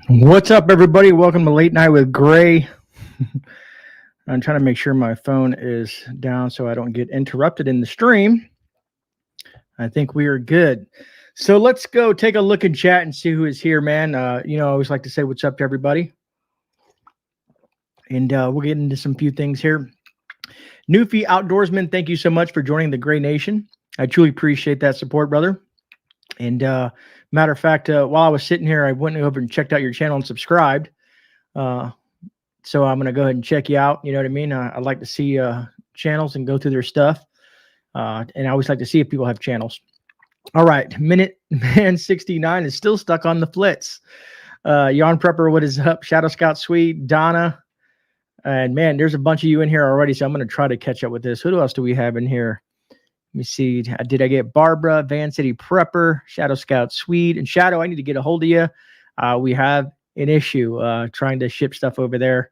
What's up, everybody? Welcome to Late Night with Gray. I'm trying to make sure my phone is down so I don't get interrupted in the stream. I think we are good. So let's go take a look in chat and see who is here, man. I always like to say what's up to everybody. And we'll get into some few things here. Newfie Outdoorsman, thank you so much for joining the Gray Nation. I truly appreciate that support, brother. And matter of fact, while I was sitting here, I went over and checked out your channel and subscribed. So I'm going to go ahead and check you out. You know what I mean? I like to see channels and go through their stuff. And I always like to see if people have channels. All right. Minute Man 69 is still stuck on the flits. Yarn Prepper, what is up? Shadow Scout Sweet, Donna. And man, there's a bunch of you in here already. So I'm going to try to catch up with this. Who else do we have in here? Let me see. Did I get Barbara, Van City Prepper, Shadow Scout Swede, and Shadow? I need to get a hold of you. We have an issue trying to ship stuff over there,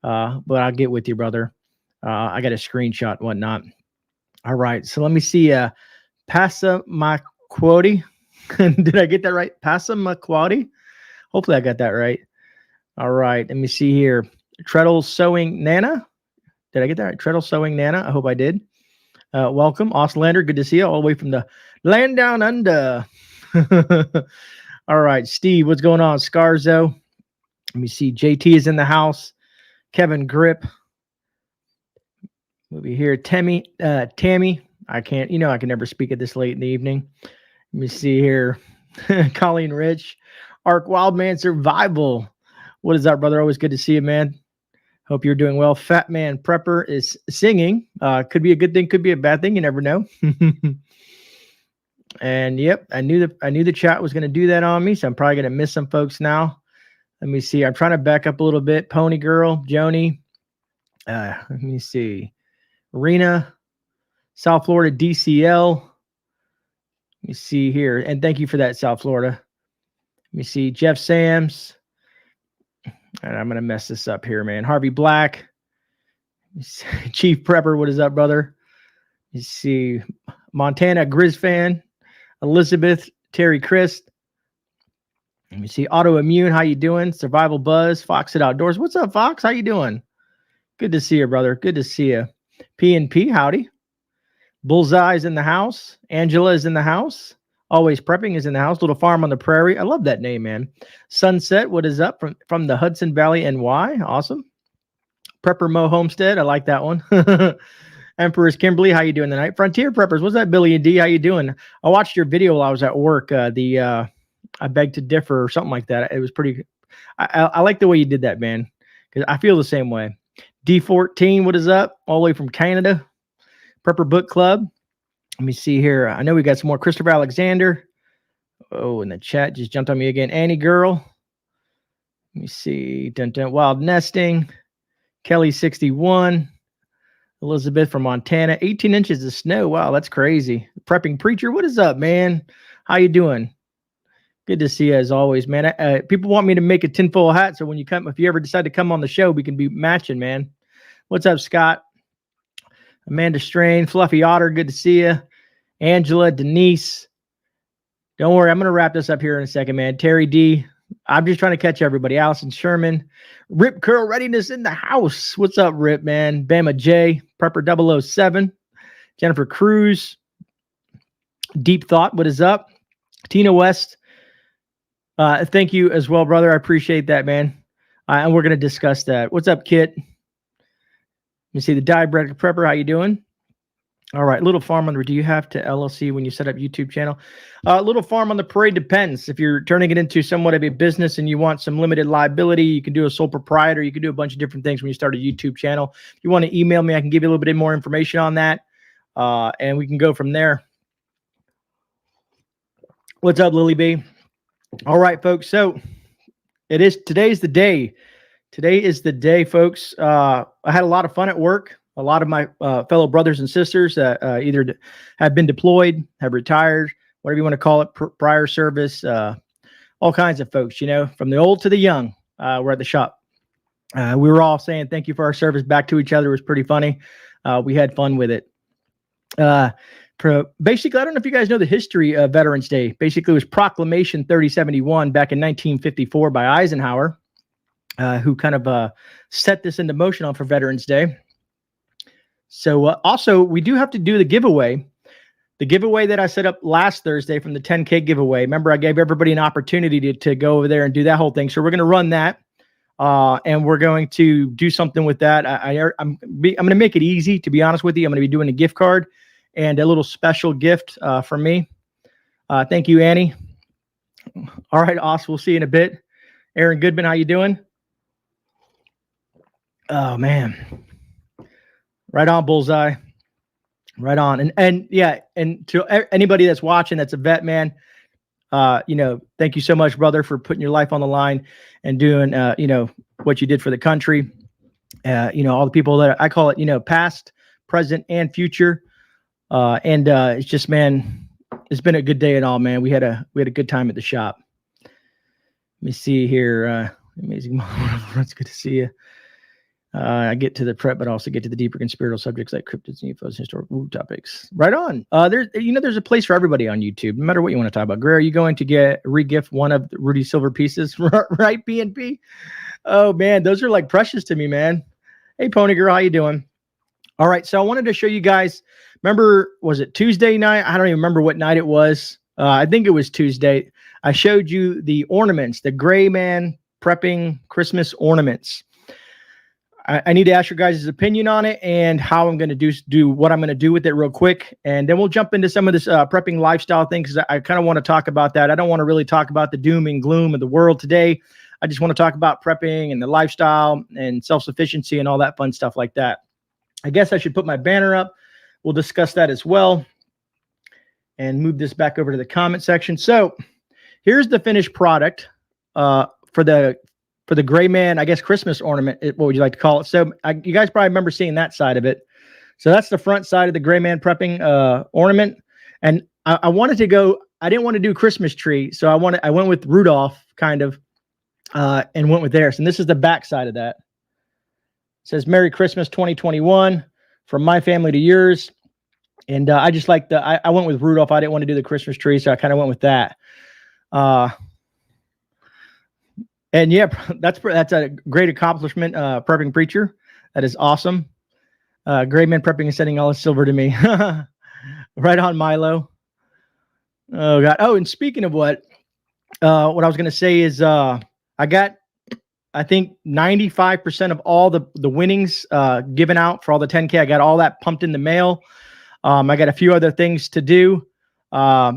but I'll get with you, brother. I got a screenshot and whatnot. All right, so let me see. Passamaquoddy. Did I get that right? Passamaquoddy. Hopefully I got that right. All right, let me see here. Treadle Sewing Nana. Did I get that right? Treadle Sewing Nana. I hope I did. Welcome, Ostlander. Good to see you all the way from the land down under. All right, Steve, what's going on? Scarzo. Let me see. JT is in the house. Kevin Grip. Movie here. Tammy. I can't, I can never speak at this late in the evening. Let me see here. Colleen Rich. Arc Wildman Survival. What is up, brother? Always good to see you, man. Hope you're doing well. Fat Man Prepper is singing. Could be a good thing, could be a bad thing. You never know. And yep, I knew the chat was going to do that on me, so I'm probably going to miss some folks now. Let me see. I'm trying to back up a little bit. Pony Girl, Joni. Let me see. Rena, South Florida, DCL. Let me see here. And thank you for that, South Florida. Let me see. Jeff Sams. And I'm going to mess this up here, man. Harvey Black. Chief Prepper, what is up, brother? You see Montana Grizz Fan. Elizabeth, Terry Christ. Let me see Autoimmune, how you doing? Survival Buzz, Fox at Outdoors. What's up, Fox? How you doing? Good to see you, brother. Good to see you. P&P, howdy. Bullseye's in the house. Angela is in the house. Always Prepping is in the house. Little Farm on the Prairie. I love that name, man. Sunset, what is up from the Hudson Valley, NY? Awesome. Prepper Mo Homestead. I like that one. Emperor's Kimberly, how you doing tonight? Frontier Preppers, what's that, Billy and D? How you doing? I watched your video while I was at work. I beg to differ or something like that. It was pretty. I like the way you did that, man, because I feel the same way. D14, what is up? All the way from Canada. Prepper Book Club. Let me see here. I know we got some more. Christopher Alexander. Oh, and the chat just jumped on me again. Annie Girl. Let me see. Dun, dun, Wild Nesting. Kelly 61. Elizabeth from Montana. 18 inches of snow. Wow, that's crazy. Prepping Preacher. What is up, man? How you doing? Good to see you as always, man. People want me to make a tinfoil hat, so when you come, if you ever decide to come on the show, we can be matching, man. What's up, Scott? Amanda Strain, Fluffy Otter, good to see you. Angela, Denise. Don't worry, I'm going to wrap this up here in a second, man. Terry D. I'm just trying to catch everybody. Allison Sherman. Rip Curl Readiness in the house. What's up, Rip, man? Bama J. Prepper 007. Jennifer Cruz. Deep Thought, what is up? Tina West. Thank you as well, brother. I appreciate that, man. And we're going to discuss that. What's up, Kit? You see the Diabetic Prepper. How you doing? All right. Little Farm on the. Do you have to LLC when you set up YouTube channel? Little Farm on the Parade depends. If you're turning it into somewhat of a business and you want some limited liability, you can do a sole proprietor. You can do a bunch of different things when you start a YouTube channel. If you want to email me, I can give you a little bit more information on that, and we can go from there. What's up, Lily B? All right, folks. So today's the day. Today is the day, folks. I had a lot of fun at work. A lot of my fellow brothers and sisters that either have been deployed, have retired, whatever you want to call it, prior service, all kinds of folks, from the old to the young, were at the shop. We were all saying thank you for our service back to each other. It was pretty funny. We had fun with it. Basically, I don't know if you guys know the history of Veterans Day. Basically, it was Proclamation 3071 back in 1954 by Eisenhower, who kind of set this into motion for Veterans Day. So also, we do have to do the giveaway. The giveaway that I set up last Thursday from the 10K giveaway. Remember, I gave everybody an opportunity to go over there and do that whole thing. So we're going to run that, and we're going to do something with that. I'm going to make it easy, to be honest with you. I'm going to be doing a gift card and a little special gift for me. Thank you, Annie. All right, Os, we'll see you in a bit. Aaron Goodman, how you doing? Oh, man. Right on, bullseye. Right on. And yeah, and to anybody that's watching that's a vet, man, thank you so much, brother, for putting your life on the line and doing, what you did for the country. All the people that I call it, past, present, and future. It's just, man, it's been a good day and all, man. We had a good time at the shop. Let me see here. Amazing. It's good to see you. I get to the prep, but also get to the deeper conspiratorial subjects like cryptids, UFOs, historical topics. Right on. There's a place for everybody on YouTube, no matter what you want to talk about. Gray, are you going to re-gift one of Rudy Silver pieces? Right, PNP? Oh, man, those are like precious to me, man. Hey, Pony Girl, how you doing? All right, so I wanted to show you guys, remember, was it Tuesday night? I don't even remember what night it was. I think it was Tuesday. I showed you the ornaments, the GreyMan Prepping Christmas ornaments. I need to ask your guys' opinion on it and how I'm going to do what I'm going to do with it real quick. And then we'll jump into some of this prepping lifestyle thing, because I kind of want to talk about that. I don't want to really talk about the doom and gloom of the world today. I just want to talk about prepping and the lifestyle and self-sufficiency and all that fun stuff like that. I guess I should put my banner up. We'll discuss that as well. And move this back over to the comment section. So here's the finished product for the GreyMan, I guess, Christmas ornament, what would you like to call it? So you guys probably remember seeing that side of it. So that's the front side of the GreyMan Prepping ornament. And I wanted to go, I didn't want to do Christmas tree. So I went with Rudolph kind of, and went with theirs. And this is the back side of that. It says, Merry Christmas 2021 from my family to yours. And I just like I went with Rudolph. I didn't want to do the Christmas tree. So I kind of went with that. And yeah, that's a great accomplishment, prepping preacher. That is awesome. GreyMan Prepping is sending all his silver to me. Right on, Milo. Oh God. Oh, and speaking of what I was going to say is, I got, I think 95% of all the winnings given out for all the 10K. I got all that pumped in the mail. I got a few other things to do.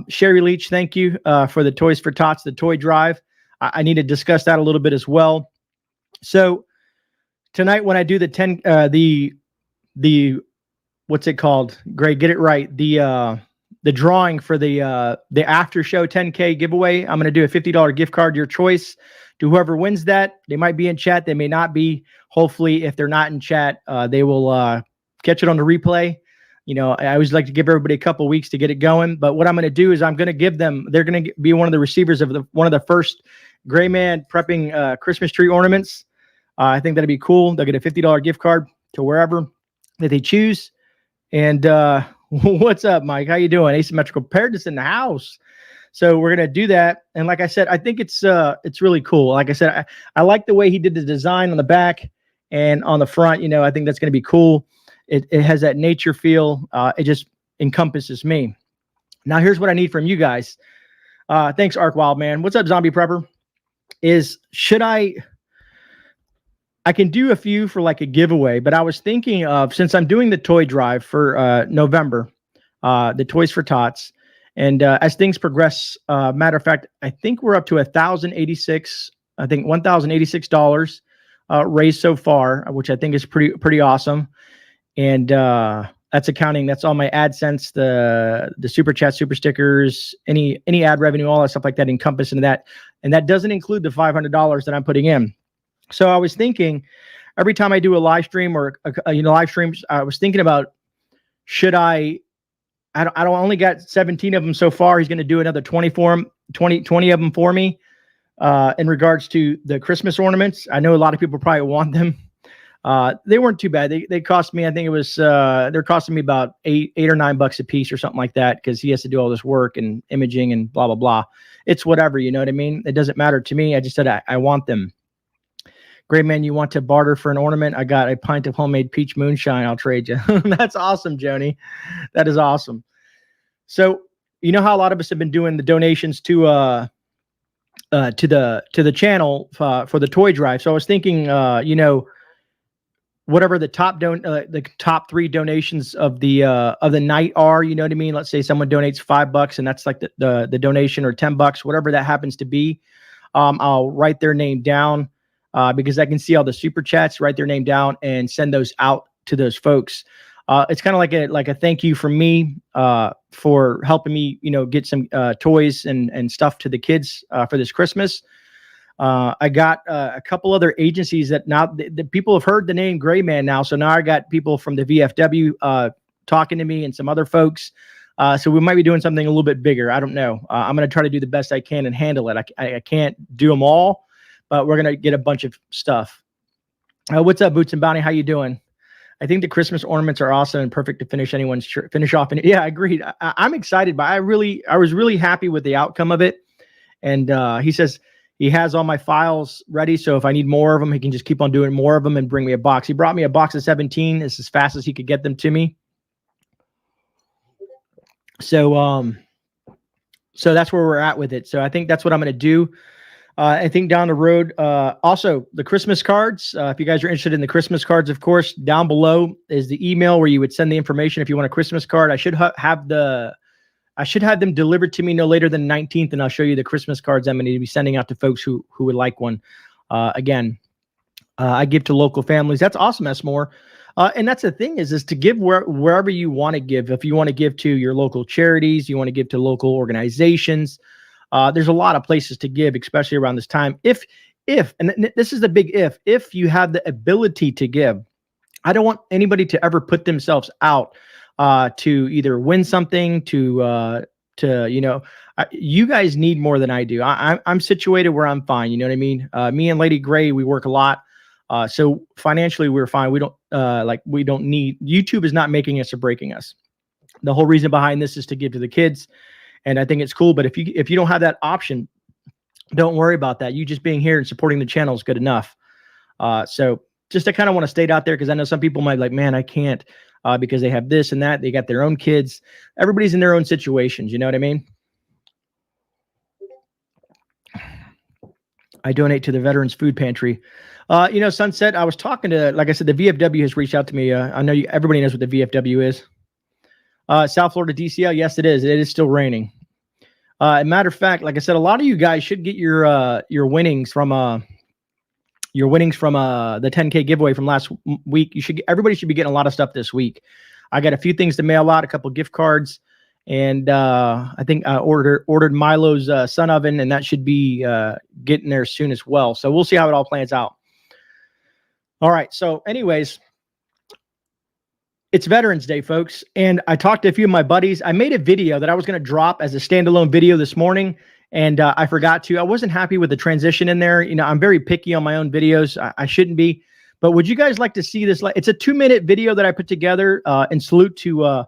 Sherry Leach, thank you for the Toys for Tots, the toy drive. I need to discuss that a little bit as well. So tonight when I do the what's it called? Greg, get it right. The drawing for the after show 10K giveaway. I'm going to do a $50 gift card, your choice, to whoever wins that. They might be in chat. They may not be. Hopefully, if they're not in chat, they will catch it on the replay. I always like to give everybody a couple weeks to get it going. But what I'm going to do is I'm going to give them, they're going to be one of the receivers of one of the first GreyMan Prepping Christmas tree ornaments. I think that'd be cool. They'll get a $50 gift card to wherever that they choose. And what's up, Mike? How you doing? Asymmetrical Preparedness in the house. So we're going to do that. And like I said, I think it's really cool. Like I said, I like the way he did the design on the back and on the front. I think that's going to be cool. It has that nature feel. It just encompasses me. Now, here's what I need from you guys. Thanks, Ark Wildman. What's up, Zombie Prepper? I can do a few for like a giveaway, but I was thinking of, since I'm doing the toy drive for November, the Toys for Tots, and as things progress, matter of fact, I think we're up to $1,086 raised so far, which I think is pretty awesome. And that's accounting. That's all my AdSense, the super chat, super stickers, any ad revenue, all that stuff like that encompassed into that. And that doesn't include the $500 that I'm putting in. So I was thinking, every time I do a live stream or live streams, I was thinking about, should I don't only got 17 of them so far. He's going to do another 20 of them for me in regards to the Christmas ornaments. I know a lot of people probably want them. They weren't too bad. They cost me, I think it was, they're costing me about $8 or $9 a piece or something like that, because he has to do all this work and imaging and blah, blah, blah. It's whatever, you know what I mean? It doesn't matter to me. I just said, I want them. GreyMan, you want to barter for an ornament? I got a pint of homemade peach moonshine. I'll trade you. That's awesome, Joni. That is awesome. So, you know how a lot of us have been doing the donations to the channel for the toy drive. So I was thinking, you know, whatever the top 3 donations of the night are, you know what I mean? Let's say someone donates $5 and that's like the donation, or $10, whatever that happens to be. I'll write their name down, because I can see all the super chats, write their name down and send those out to those folks. It's kind of like a thank you from me, for helping me, you know, get some toys and stuff to the kids for this Christmas. I got a couple other agencies that now the people have heard the name GreyMan now. So now I got people from the VFW talking to me, and some other folks. So we might be doing something a little bit bigger. I don't know. I'm going to try to do the best I can and handle it. I can't do them all, but we're going to get a bunch of stuff. What's up, Boots and Bounty? How you doing? I think the Christmas ornaments are awesome and perfect to finish anyone's finish off. And yeah, I agreed. I'm excited, but I was really happy with the outcome of it. And he says he has all my files ready, so if I need more of them, he can just keep on doing more of them and bring me a box. He brought me a box of 17. It's as fast as he could get them to me. So so that's where we're at with it. So I think that's what I'm going to do. I think down the road, also the Christmas cards, if you guys are interested in the Christmas cards, of course, down below is the email where you would send the information if you want a Christmas card. I should have them delivered to me no later than 19th, and I'll show you the Christmas cards I'm going to be sending out to folks who would like one. Again, I give to local families. That's awesome, S. And that's the thing is to give wherever you want to give. If you want to give to your local charities, you want to give to local organizations, there's a lot of places to give, especially around this time. If, and this is the big if you have the ability to give. I don't want anybody to ever put themselves out to either win something, to you know, you guys need more than I do. I'm situated where I'm fine. You know what I mean? Me and Lady Grey, we work a lot. So financially we're fine. We don't need, YouTube is not making us or breaking us. The whole reason behind this is to give to the kids. And I think it's cool. But if you don't have that option, don't worry about that. You just being here and supporting the channel is good enough. So just I kind of want to state out there, because I know some people might be like, man, I can't, because they have this and that. They got their own kids. Everybody's in their own situations. You know what I mean? I donate to the Veterans Food Pantry. You know, Sunset, I was talking to, like I said, the VFW has reached out to me. I know everybody knows what the VFW is. South Florida DCL, yes, it is. It is still raining. Matter of fact, like I said, a lot of you guys should get your winnings from the 10K giveaway from last week. Everybody should be getting a lot of stuff this week. I got a few things to mail out, a couple gift cards, and I think I ordered Milo's sun oven, and that should be getting there soon as well. So we'll see how it all plans out. All right. So anyways, it's Veterans Day, folks. And I talked to a few of my buddies. I made a video that I was going to drop as a standalone video this morning, and I forgot to. I wasn't happy with the transition in there. You know, I'm very picky on my own videos. I shouldn't be. But would you guys like to see this? It's a 2-minute video that I put together in salute to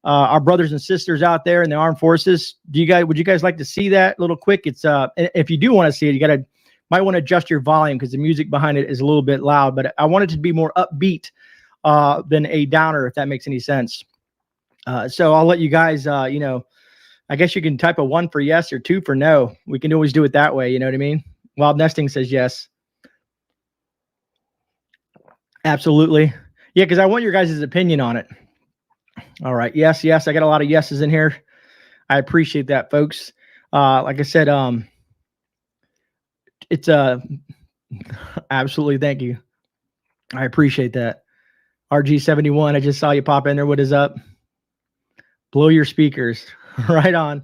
our brothers and sisters out there in the armed forces. Would you guys like to see that little quick? It's if you do want to see it, might want to adjust your volume, because the music behind it is a little bit loud. But I want it to be more upbeat than a downer, if that makes any sense. So I'll let you guys, you know, I guess you can type a 1 for yes or 2 for no. We can always do it that way. You know what I mean? Wild Nesting says yes. Absolutely. Yeah, because I want your guys' opinion on it. All right. Yes, yes. I got a lot of yeses in here. I appreciate that, folks. Like I said, it's absolutely, thank you. I appreciate that. RG71, I just saw you pop in there. What is up? Blow your speakers. Right on.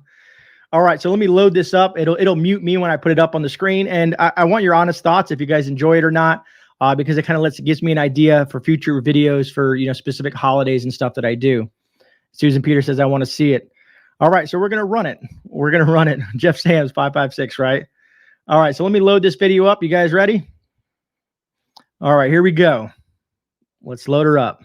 All right, so let me load this up. It'll mute me when I put it up on the screen, and I want your honest thoughts if you guys enjoy it or not, because it kind of gives me an idea for future videos for, you know, specific holidays and stuff that I do. Susan Peter says I want to see it. All right, so we're gonna run it. We're gonna run it. Jeff Sams 556, right? All right, so let me load this video up. You guys ready? All right, here we go. Let's load her up.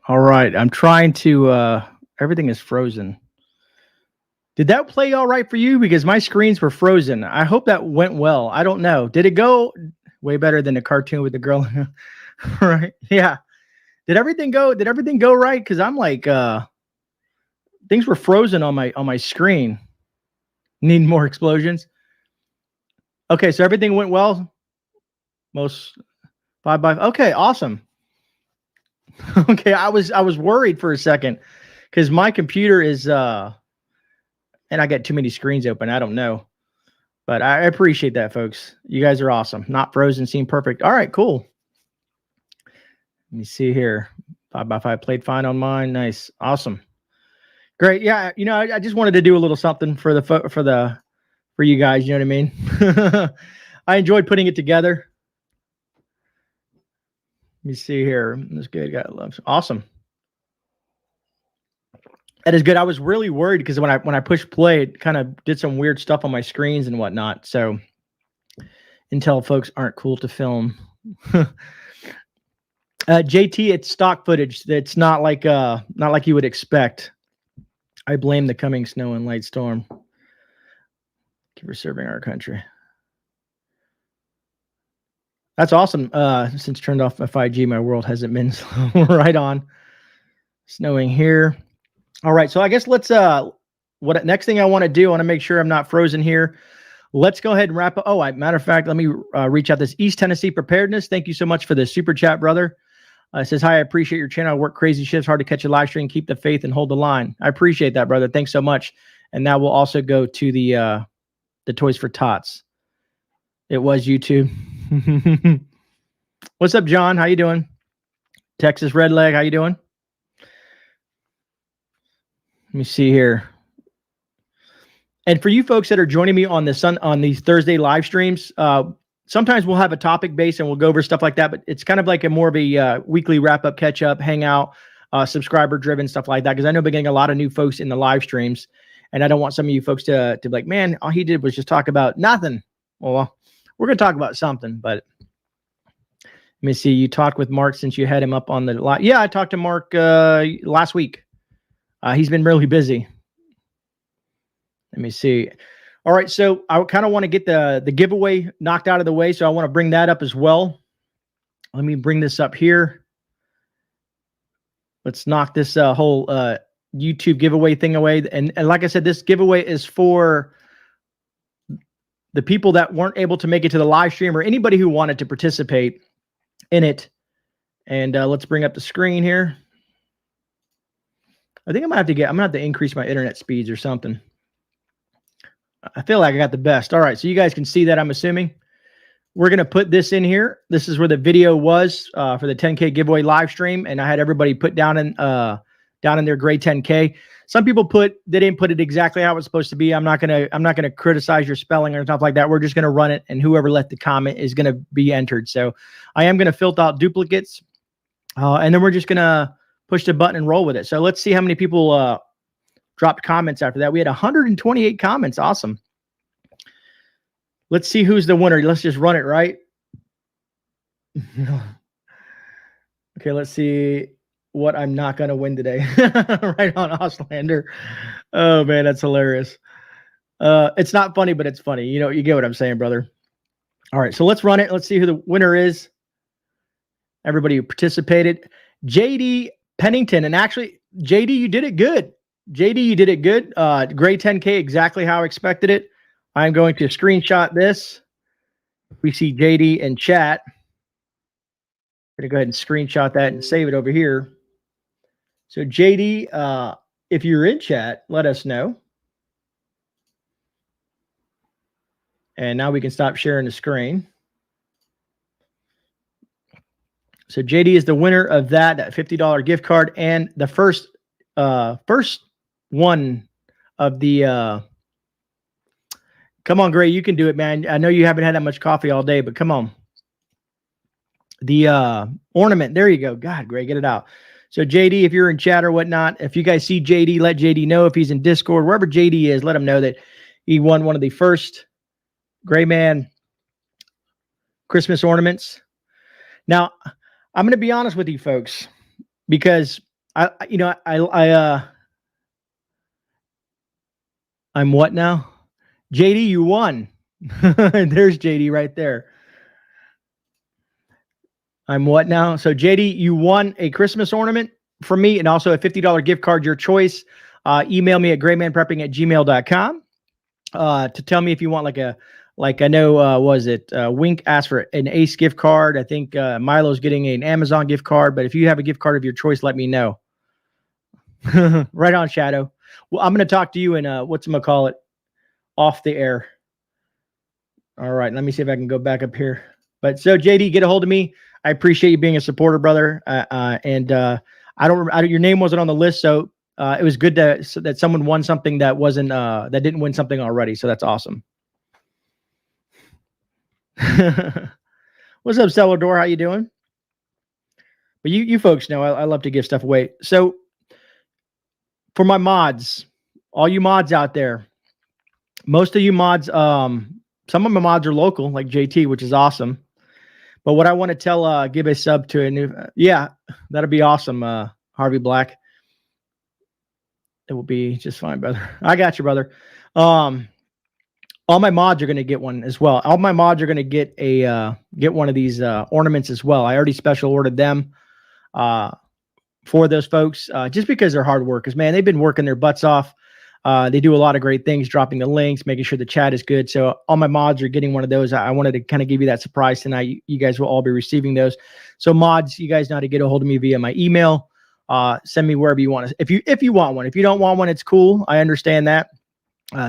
All right, I'm trying to, everything is frozen. Did that play all right for you? Because my screens were frozen. I hope that went well. I don't know. Did it go way better than the cartoon with the girl? Right? Yeah. Did everything go right? Because I'm like, things were frozen on my screen. Need more explosions. Okay, so everything went well. Most 5 by. Okay, awesome. Okay, I was worried for a second because my computer is and I got too many screens open. I don't know, but I appreciate that, folks. You guys are awesome. Not frozen, seem perfect. All right, cool. Let me see here. 5x5 played fine on mine. Nice, awesome, great. Yeah, you know, I just wanted to do a little something for you guys. You know what I mean? I enjoyed putting it together. Let me see here. That's good. Got loves. Awesome. That is good. I was really worried because when I pushed play, it kind of did some weird stuff on my screens and whatnot. So Intel folks aren't cool to film. JT, it's stock footage. It's not like you would expect. I blame the coming snow and light storm. Thank you for serving our country. That's awesome. Since turned off my 5G, my world hasn't been right on. Snowing here. All right, so I guess let's what next thing I want to do, I want to make sure I'm not frozen here. Let's go ahead and wrap up. Oh, matter of fact, let me reach out this East Tennessee Preparedness. Thank you so much for the super chat, brother. It says, hi, I appreciate your channel. I work crazy shifts, hard to catch a live stream. Keep the faith and hold the line. I appreciate that, brother. Thanks so much. And now we'll also go to the Toys for Tots. It was YouTube. What's up, John? How you doing? Texas Red Leg, how you doing? Let me see here. And for you folks that are joining me on these Thursday live streams, sometimes we'll have a topic base and we'll go over stuff like that, but it's kind of like more of a weekly wrap up, catch up, hangout, subscriber driven stuff like that. Because I know we're getting a lot of new folks in the live streams, and I don't want some of you folks to be like, man, all he did was just talk about nothing. Well, we're going to talk about something, but let me see. You talked with Mark since you had him up on the live. Yeah, I talked to Mark last week. He's been really busy. Let me see. All right, so I kind of want to get the giveaway knocked out of the way, so I want to bring that up as well. Let me bring this up here. Let's knock this whole YouTube giveaway thing away. And like I said, this giveaway is for the people that weren't able to make it to the live stream or anybody who wanted to participate in it. And let's bring up the screen here. I think I'm gonna have to increase my internet speeds or something. I feel like I got the best. All right, so you guys can see that, I'm assuming. We're going to put this in here. This is where the video was for the 10K giveaway live stream, and I had everybody put down in their Grey 10K. Some people they didn't put it exactly how it's supposed to be. I'm not gonna criticize your spelling or stuff like that. We're just gonna run it, and whoever left the comment is gonna be entered. So I am gonna filter out duplicates, and then we're just gonna push the button and roll with it. So let's see how many people dropped comments after that. We had 128 comments. Awesome. Let's see who's the winner. Let's just run it, right? Okay, let's see what I'm not going to win today. Right on, Auslander. Oh, man, that's hilarious. It's not funny, but it's funny. You know, you get what I'm saying, brother. All right, so let's run it. Let's see who the winner is. Everybody who participated. JD Pennington. And actually, JD, you did it good. JD, you did it good. Grey 10K, exactly how I expected it. I'm going to screenshot this. We see JD in chat. I'm going to go ahead and screenshot that and save it over here. So JD, if you're in chat, let us know. And now we can stop sharing the screen. So JD is the winner of that $50 gift card and the first one of the come on, Grey, you can do it, man. I know you haven't had that much coffee all day, but come on. The ornament, there you go. God, Grey, get it out. So JD, if you're in chat or whatnot, if you guys see JD, let JD know. If he's in Discord, wherever JD is, let him know that he won one of the first GreyMan Christmas ornaments. Now, I'm going to be honest with you folks, because I'm what now? JD, you won. There's JD right there. I'm what now? So JD, you won a Christmas ornament from me and also a $50 gift card, your choice. Email me at GreyManPrepping@gmail.com to tell me if you want like I know, was it Wink asked for an Ace gift card. I think Milo's getting an Amazon gift card, but if you have a gift card of your choice, let me know. Right on, Shadow. Well, I'm going to talk to you in whatchamacallit, off the air. All right, let me see if I can go back up here. But so JD, get a hold of me. I appreciate you being a supporter, brother. Your name wasn't on the list, so it was good that someone won something that wasn't that didn't win something already. So that's awesome. What's up, Celador? How you doing? But you folks know I love to give stuff away. So for my mods, all you mods out there, most of you mods, some of my mods are local, like JT, which is awesome. But what I want to tell, give a sub to a new, yeah, that'd be awesome, Harvey Black. It will be just fine, brother. I got you, brother. All my mods are going to get one as well. All my mods are going to get one of these ornaments as well. I already special ordered them for those folks just because they're hard workers, man. They've been working their butts off. They do a lot of great things, dropping the links, making sure the chat is good. So all my mods are getting one of those. I wanted to kind of give you that surprise tonight. You guys will all be receiving those. So mods, you guys know how to get a hold of me via my email. Send me wherever you want to. If you want one. If you don't want one, it's cool. I understand that.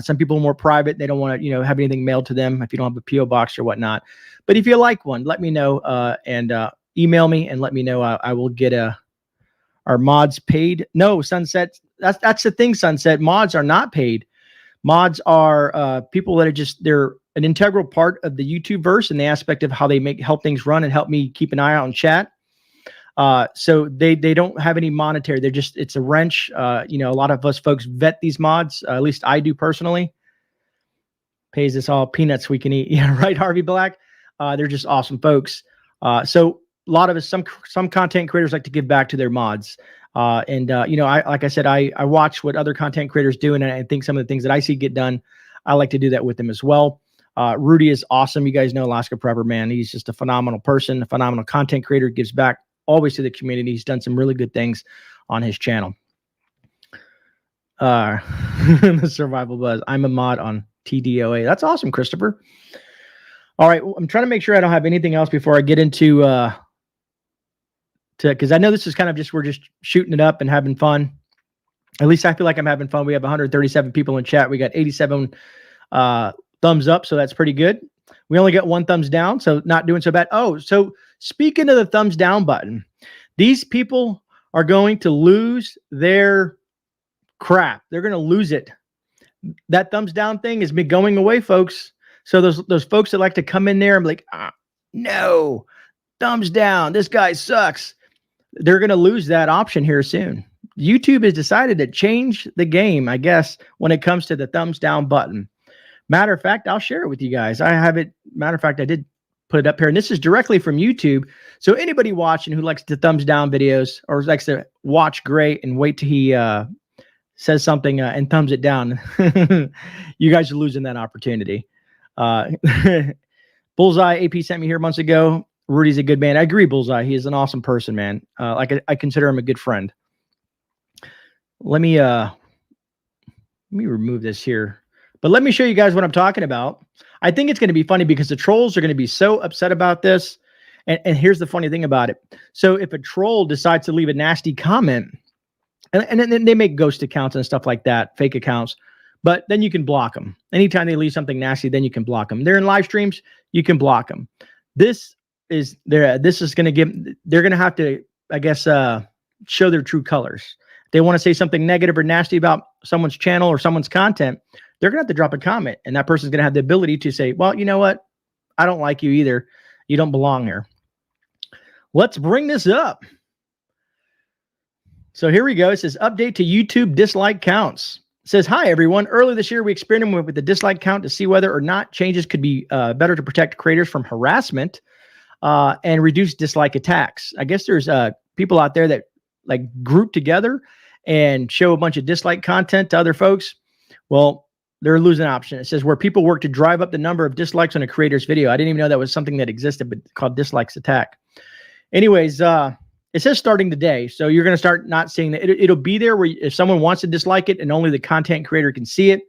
Some people are more private. They don't want to, have anything mailed to them if you don't have a P.O Box or whatnot. But if you like one, let me know and email me and let me know. I will get our mods paid. No, Sunset. That's the thing, Sunset. Mods are not paid. Mods are people that are they're an integral part of the YouTube verse in the aspect of how they help things run and help me keep an eye out on chat. So they don't have any monetary. It's a wrench. A lot of us folks vet these mods. At least I do personally. Pays us all peanuts we can eat. Yeah, right, Harvey Black. They're just awesome folks. So a lot of us, some content creators like to give back to their mods. You know, like I said, I watch what other content creators do, and I think some of the things that I see get done, I like to do that with them as well. Rudy is awesome. You guys know Alaska Prepper, man. He's just a phenomenal person, a phenomenal content creator, gives back always to the community. He's done some really good things on his channel. The Survival Buzz. I'm a mod on TDOA. That's awesome, Christopher. All right, I'm trying to make sure I don't have anything else before I get into because I know this is kind of just, we're just shooting it up and having fun. At least I feel like I'm having fun. We have 137 people in chat. We got 87 thumbs up, so that's pretty good. We only got 1 thumbs down, so not doing so bad. Oh, so speaking of the thumbs down button, these people are going to lose their crap. They're going to lose it. That thumbs down thing has been going away, folks. So those folks that like to come in there and be like, no, thumbs down, this guy sucks. They're going to lose that option here soon. YouTube has decided to change the game, I guess, when it comes to the thumbs down button. Matter of fact, I'll share it with you guys. I have it. Matter of fact, I did put it up here, and this is directly from YouTube. So anybody watching who likes to thumbs down videos or likes to watch Grey and wait till he says something and thumbs it down, you guys are losing that opportunity. Bullseye AP sent me here months ago. Rudy's a good man. I agree, Bullseye. He is an awesome person, man. Like I consider him a good friend. Let me remove this here. But let me show you guys what I'm talking about. I think it's going to be funny because the trolls are going to be so upset about this. And here's the funny thing about it. So if a troll decides to leave a nasty comment, and then they make ghost accounts and stuff like that, fake accounts, but then you can block them. Anytime they leave something nasty, then you can block them. They're in live streams, you can block them. This is going to give, they're going to have to, I guess, show their true colors. They want to say something negative or nasty about someone's channel or someone's content, they're going to have to drop a comment, and that person's going to have the ability to say, well, you know what? I don't like you either. You don't belong here. Let's bring this up. So here we go. It says update to YouTube dislike counts. It says, hi, everyone. Earlier this year, we experimented with the dislike count to see whether or not changes could be better to protect creators from harassment and reduce dislike attacks. I guess there's people out there that like group together and show a bunch of dislike content to other folks. Well, they're losing an option. It says where people work to drive up the number of dislikes on a creator's video. I didn't even know that was something that existed, but called dislikes attack. Anyways, it says starting today. So you're going to start not seeing that. It'll be there where if someone wants to dislike it and only the content creator can see it.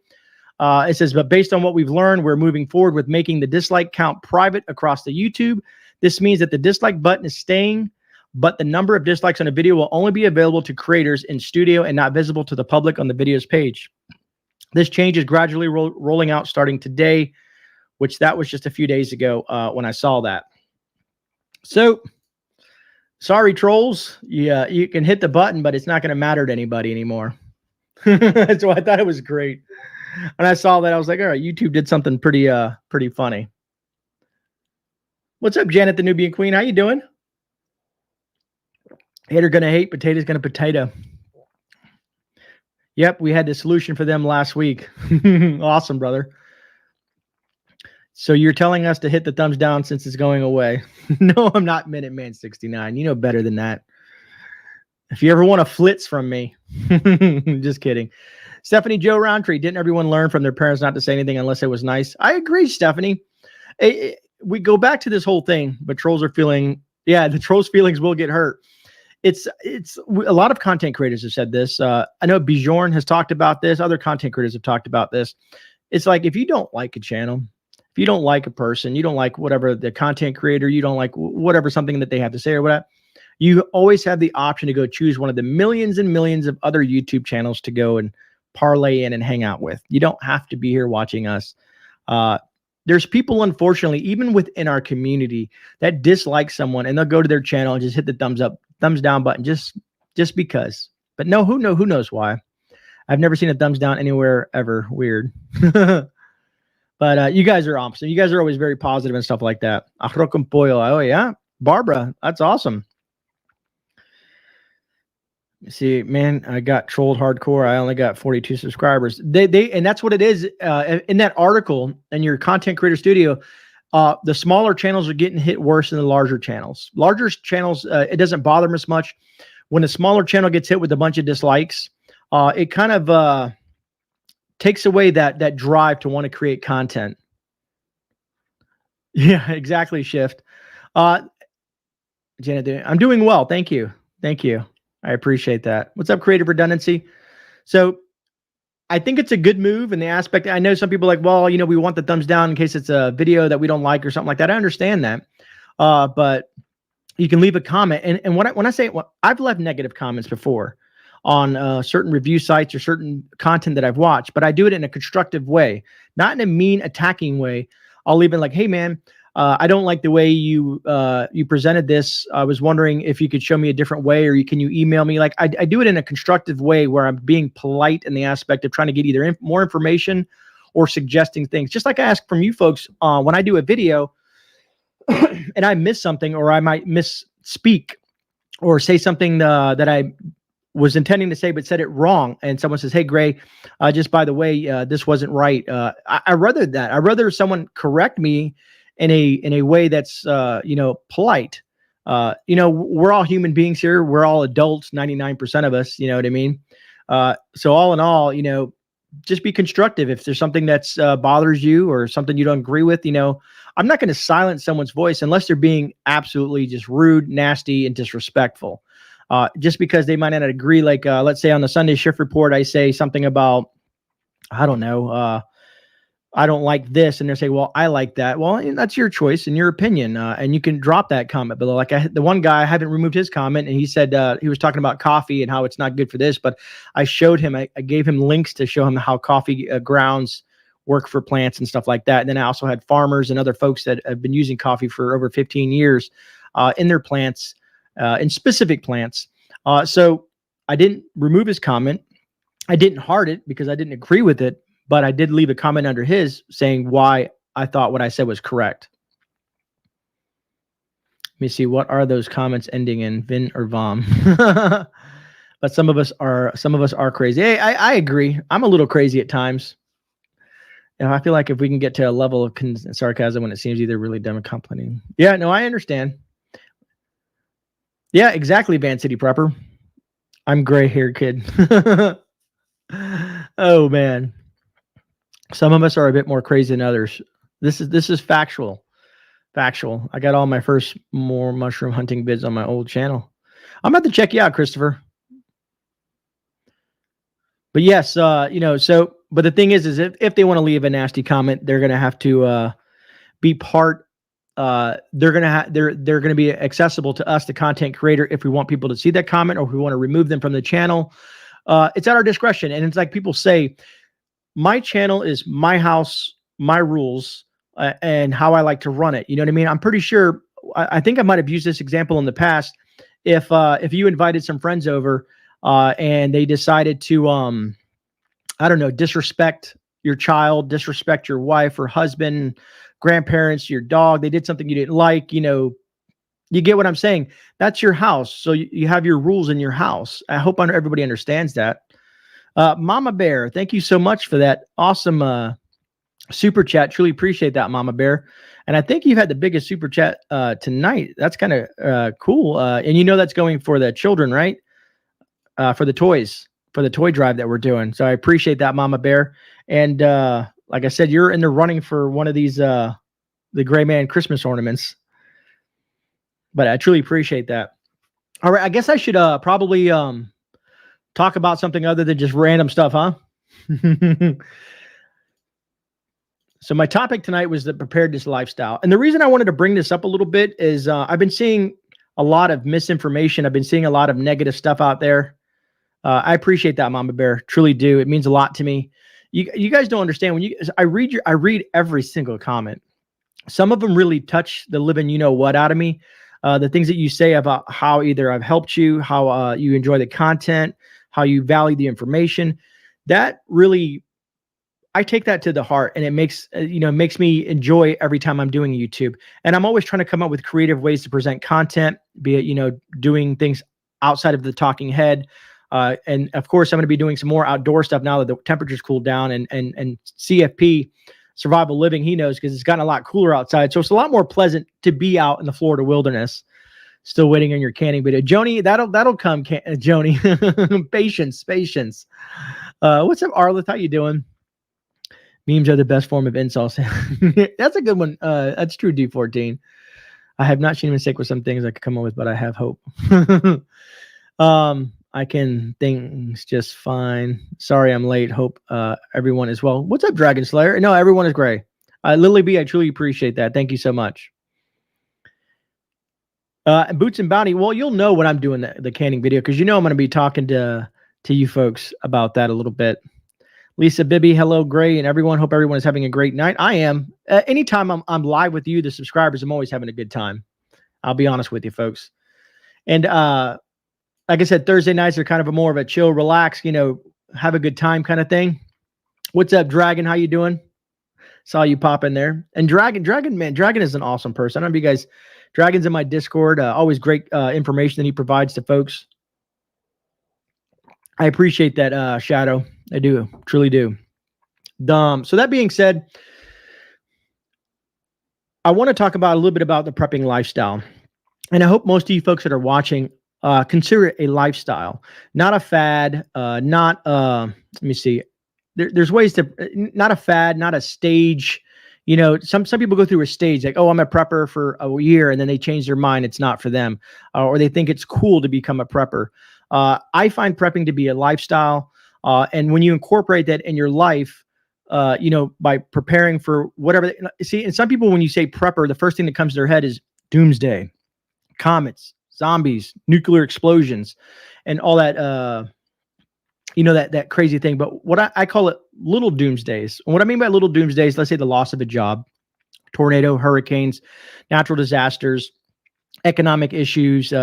It says, but based on what we've learned, we're moving forward with making the dislike count private across the YouTube. This means that the dislike button is staying, but the number of dislikes on a video will only be available to creators in studio and not visible to the public on the video's page. This change is gradually rolling out starting today, which that was just a few days ago when I saw that. So, sorry, trolls. Yeah, you can hit the button, but it's not going to matter to anybody anymore. So I thought it was great. And I saw that, I was like, all right, YouTube did something pretty funny. What's up, Janet, the Nubian Queen? How you doing? Hater gonna hate, potato's gonna potato. Yep, we had the solution for them last week. Awesome, brother. So you're telling us to hit the thumbs down since it's going away. No, I'm not Minuteman69. You know better than that. If you ever want a flitz from me. Just kidding. Stephanie Joe Roundtree, didn't everyone learn from their parents not to say anything unless it was nice? I agree, Stephanie. We go back to this whole thing, but trolls are feeling, yeah, the trolls' feelings will get hurt. It's a lot of content creators have said this. I know Bjorn has talked about this. Other content creators have talked about this. It's like, if you don't like a channel, if you don't like a person, you don't like whatever the content creator, you don't like whatever something that they have to say or whatever, you always have the option to go choose one of the millions and millions of other YouTube channels to go and parlay in and hang out with. You don't have to be here watching us. There's people, unfortunately, even within our community, that dislike someone and they'll go to their channel and just hit the thumbs up, thumbs down button just because. But no, who knows why? I've never seen a thumbs down anywhere ever. Weird. But you guys are awesome. You guys are always very positive and stuff like that. Arroz con pollo. Oh yeah, Barbara, that's awesome. See, man, I got trolled hardcore. I only got 42 subscribers. And that's what it is. In that article in your content creator studio, the smaller channels are getting hit worse than the larger channels. Larger channels, it doesn't bother them as much. when a smaller channel gets hit with a bunch of dislikes, it kind of takes away that drive to want to create content. Yeah, exactly. Shift. Janet, I'm doing well. Thank you. Thank you. I appreciate that. What's up, Creative Redundancy? So I think it's a good move in the aspect. I know some people are like, well, you know, we want the thumbs down in case it's a video that we don't like or something like that. I understand that. But you can leave a comment. And when I say, well, I've left negative comments before on certain review sites or certain content that I've watched, but I do it in a constructive way, not in a mean attacking way. I'll leave it like, hey man, I don't like the way you presented this. I was wondering if you could show me a different way, or can you email me? Like I do it in a constructive way where I'm being polite in the aspect of trying to get either more information or suggesting things. Just like I ask from you folks when I do a video and I miss something, or I might misspeak or say something that I was intending to say but said it wrong, and someone says, hey Gray, just by the way, this wasn't right. I rather that. I rather someone correct me in a way that's you know, polite. You know, we're all human beings here. We're all adults, 99% of us, you know what I mean? So all in all, you know, just be constructive. If there's something that's bothers you or something you don't agree with, you know, I'm not going to silence someone's voice unless they're being absolutely just rude, nasty, and disrespectful. Just because they might not agree. Like, let's say on the Sunday shift report, I say something about, I don't know, I don't like this. And they say, well, I like that. Well, that's your choice and your opinion. And you can drop that comment below. Like the one guy, I haven't removed his comment, and he said he was talking about coffee and how it's not good for this. But I showed him, I gave him links to show him how coffee grounds work for plants and stuff like that. And then I also had farmers and other folks that have been using coffee for over 15 years in their plants, in specific plants. So I didn't remove his comment. I didn't heart it because I didn't agree with it, but I did leave a comment under his saying why I thought what I said was correct. Let me see. What are those comments ending in Vin or Vom? But some of us are crazy. Hey, I agree. I'm a little crazy at times. You know, I feel like if we can get to a level of sarcasm when it seems either really dumb or complicated. Yeah, no, I understand. Yeah, exactly, Van City Prepper. I'm gray-haired kid. Oh man. Some of us are a bit more crazy than others. This is factual. Factual. I got all my first more mushroom hunting vids on my old channel. I'm about to check you out, Christopher. But yes, you know, so but the thing is if they want to leave a nasty comment, they're gonna have to be part. They're gonna be accessible to us, the content creator, if we want people to see that comment or if we want to remove them from the channel. It's at our discretion. And it's like people say, my channel is my house, my rules, and how I like to run it. You know what I mean? I'm pretty sure. I think I might have used this example in the past. If you invited some friends over and they decided to I don't know, disrespect your child, disrespect your wife or husband, grandparents, your dog, they did something you didn't like, you know, you get what I'm saying? That's your house. So you have your rules in your house. I hope everybody understands that. Mama Bear, thank you so much for that awesome super chat. Truly appreciate that, Mama Bear. And I think you've had the biggest super chat tonight. That's kind of cool. And you know that's going for the children, right? For the toys, for the toy drive that we're doing. So I appreciate that, Mama Bear. And like I said, you're in the running for one of these the GreyMan Christmas ornaments. But I truly appreciate that. All right, I guess I should probably talk about something other than just random stuff, huh? So my topic tonight was the preparedness lifestyle. And the reason I wanted to bring this up a little bit is I've been seeing a lot of misinformation. I've been seeing a lot of negative stuff out there. I appreciate that, Mama Bear. Truly do. It means a lot to me. You guys don't understand when I read every single comment. Some of them really touch the living you know what out of me. The things that you say about how either I've helped you, how you enjoy the content, how you value the information, that really, I take that to the heart, and it makes makes me enjoy every time I'm doing YouTube. And I'm always trying to come up with creative ways to present content, be it doing things outside of the talking head. And of course, I'm going to be doing some more outdoor stuff now that the temperature's cooled down, and CFP, survival living, he knows because it's gotten a lot cooler outside. So it's a lot more pleasant to be out in the Florida wilderness. Still waiting on your canning video. Joni, that'll come, Joni. Patience. What's up, Arlith? How you doing? Memes are the best form of insults. That's a good one. That's true, D14. I have not seen a mistake with some things I could come up with, but I have hope. I can things just fine. Sorry I'm late. Hope everyone is well. What's up, Dragon Slayer? No, everyone is great. Lily B, I truly appreciate that. Thank you so much. Boots and Bounty. Well, you'll know when I'm doing the canning video because you know I'm going to be talking to you folks about that a little bit. Lisa Bibby, hello, Gray, and everyone. Hope everyone is having a great night. I am. Anytime I'm live with you, the subscribers, I'm always having a good time. I'll be honest with you, folks. And like I said, Thursday nights are kind of more of a chill, relax, have a good time kind of thing. What's up, Dragon? How you doing? Saw you pop in there. And Dragon, man, Dragon is an awesome person. I don't know if you guys, Dragon's in my Discord. Always great information that he provides to folks. I appreciate that, Shadow. I do, truly do. So that being said, I want to talk about a little bit about the prepping lifestyle. And I hope most of you folks that are watching consider it a lifestyle, not a fad, let me see. There's ways to, not a fad, not a stage. Some people go through a stage like, oh, I'm a prepper for a year, and then they change their mind. It's not for them. Or they think it's cool to become a prepper. I find prepping to be a lifestyle. And when you incorporate that in your life, by preparing for whatever, see, and some people, when you say prepper, the first thing that comes to their head is doomsday, comets, zombies, nuclear explosions, and all that, that crazy thing. But what I call it little doomsdays. And what I mean by little doomsdays, let's say the loss of a job, tornado, hurricanes, natural disasters, economic issues,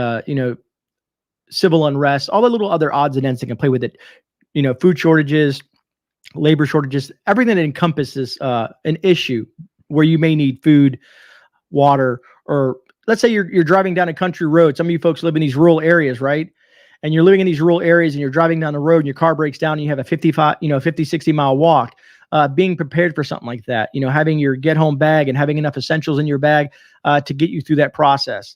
civil unrest, all the little other odds and ends that can play with it. Food shortages, labor shortages, everything that encompasses an issue where you may need food, water, or let's say you're driving down a country road. Some of you folks live in these rural areas, right? And you're living in these rural areas and you're driving down the road and your car breaks down and you have a 50, 60 mile walk. Being prepared for something like that, having your get home bag and having enough essentials in your bag to get you through that process.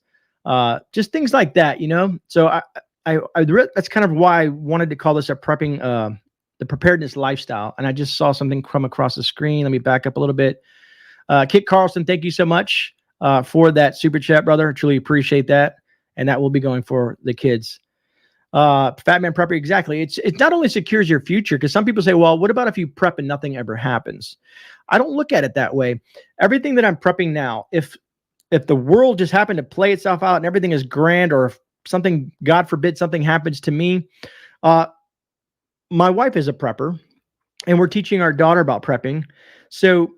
Just things like that, So that's kind of why I wanted to call this a prepping, the preparedness lifestyle. And I just saw something come across the screen. Let me back up a little bit. Kit Carlson, thank you so much for that super chat, brother. I truly appreciate that. And that will be going for the kids. Fat Man Prepper, exactly. It not only secures your future, because some people say, well, what about if you prep and nothing ever happens? I don't look at it that way. Everything that I'm prepping now, if the world just happened to play itself out and everything is grand, or if something, God forbid, something happens to me, my wife is a prepper and we're teaching our daughter about prepping. So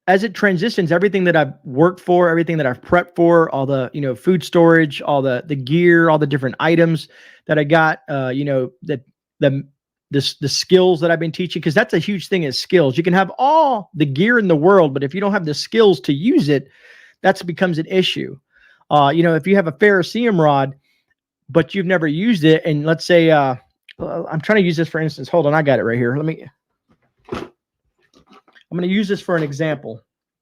as it transitions, everything that I've worked for, everything that I've prepped for, all the, food storage, all the gear, all the different items that I got, the skills that I've been teaching, because that's a huge thing, is skills. You can have all the gear in the world, but if you don't have the skills to use it, that becomes an issue. If you have a ferrocerium rod, but you've never used it, and let's say, I'm trying to use this for instance. Hold on, I got it right here. I'm going to use this for an example.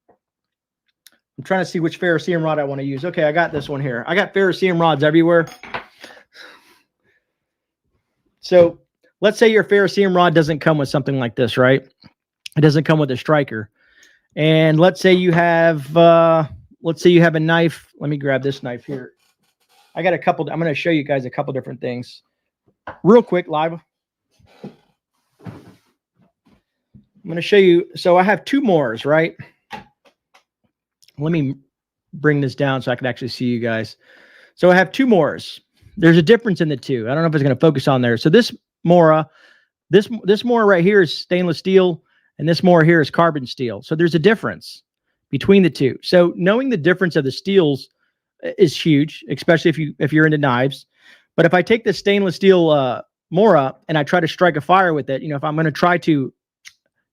I'm trying to see which ferrocerium rod I want to use. Okay, I got this one here. I got ferrocerium rods everywhere. So let's say your ferrocerium rod doesn't come with something like this, right? It doesn't come with a striker. And let's say you have a knife. Let me grab this knife here. I got a couple. I'm going to show you guys a couple different things real quick live. I'm going to show you. So I have two mores, right? Let me bring this down so I can actually see you guys. So I have two mores. There's a difference in the two. I don't know if it's going to focus on there. So this Mora, this Mora right here is stainless steel, and this Mora here is carbon steel. So there's a difference between the two. So knowing the difference of the steels is huge, especially if you're into knives. But if I take the stainless steel Mora and I try to strike a fire with it, if I'm going to try to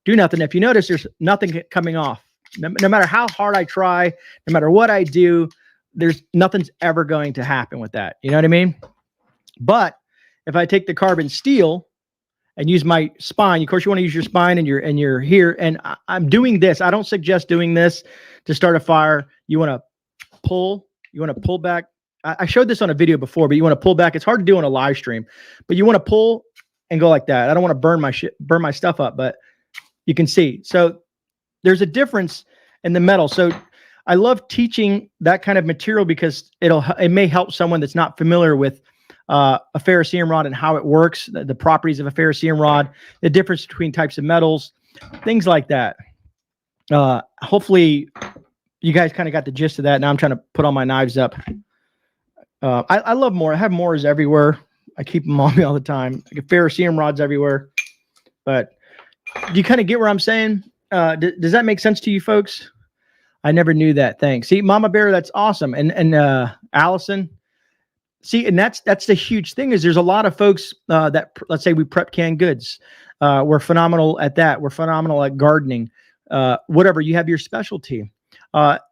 do nothing, if you notice, there's nothing coming off. No matter how hard I try, no matter what I do, there's nothing's ever going to happen with that. You know what I mean? But if I take the carbon steel and use my spine, of course you want to use your spine and you're here. And I'm doing this. I don't suggest doing this to start a fire. You want to pull back I showed this on a video before, but you want to pull back. It's hard to do on a live stream, but you want to pull and go like that. I don't want to burn my stuff up, but you can see. So there's a difference in the metal. So I love teaching that kind of material because it may help someone that's not familiar with a ferrocerium rod and how it works, the properties of a ferrocerium rod, the difference between types of metals, things like that. Hopefully you guys kind of got the gist of that. Now I'm trying to put all my knives up. I love more. I have Moors everywhere. I keep them on me all the time. I get ferrocerium rods everywhere. But do you kind of get where I'm saying? Does that make sense to you folks? I never knew that. Thanks. See, Mama Bear, that's awesome. And Allison, see, and that's the huge thing is there's a lot of folks that, let's say we prep canned goods. We're phenomenal at that. We're phenomenal at gardening. Whatever, you have your specialty.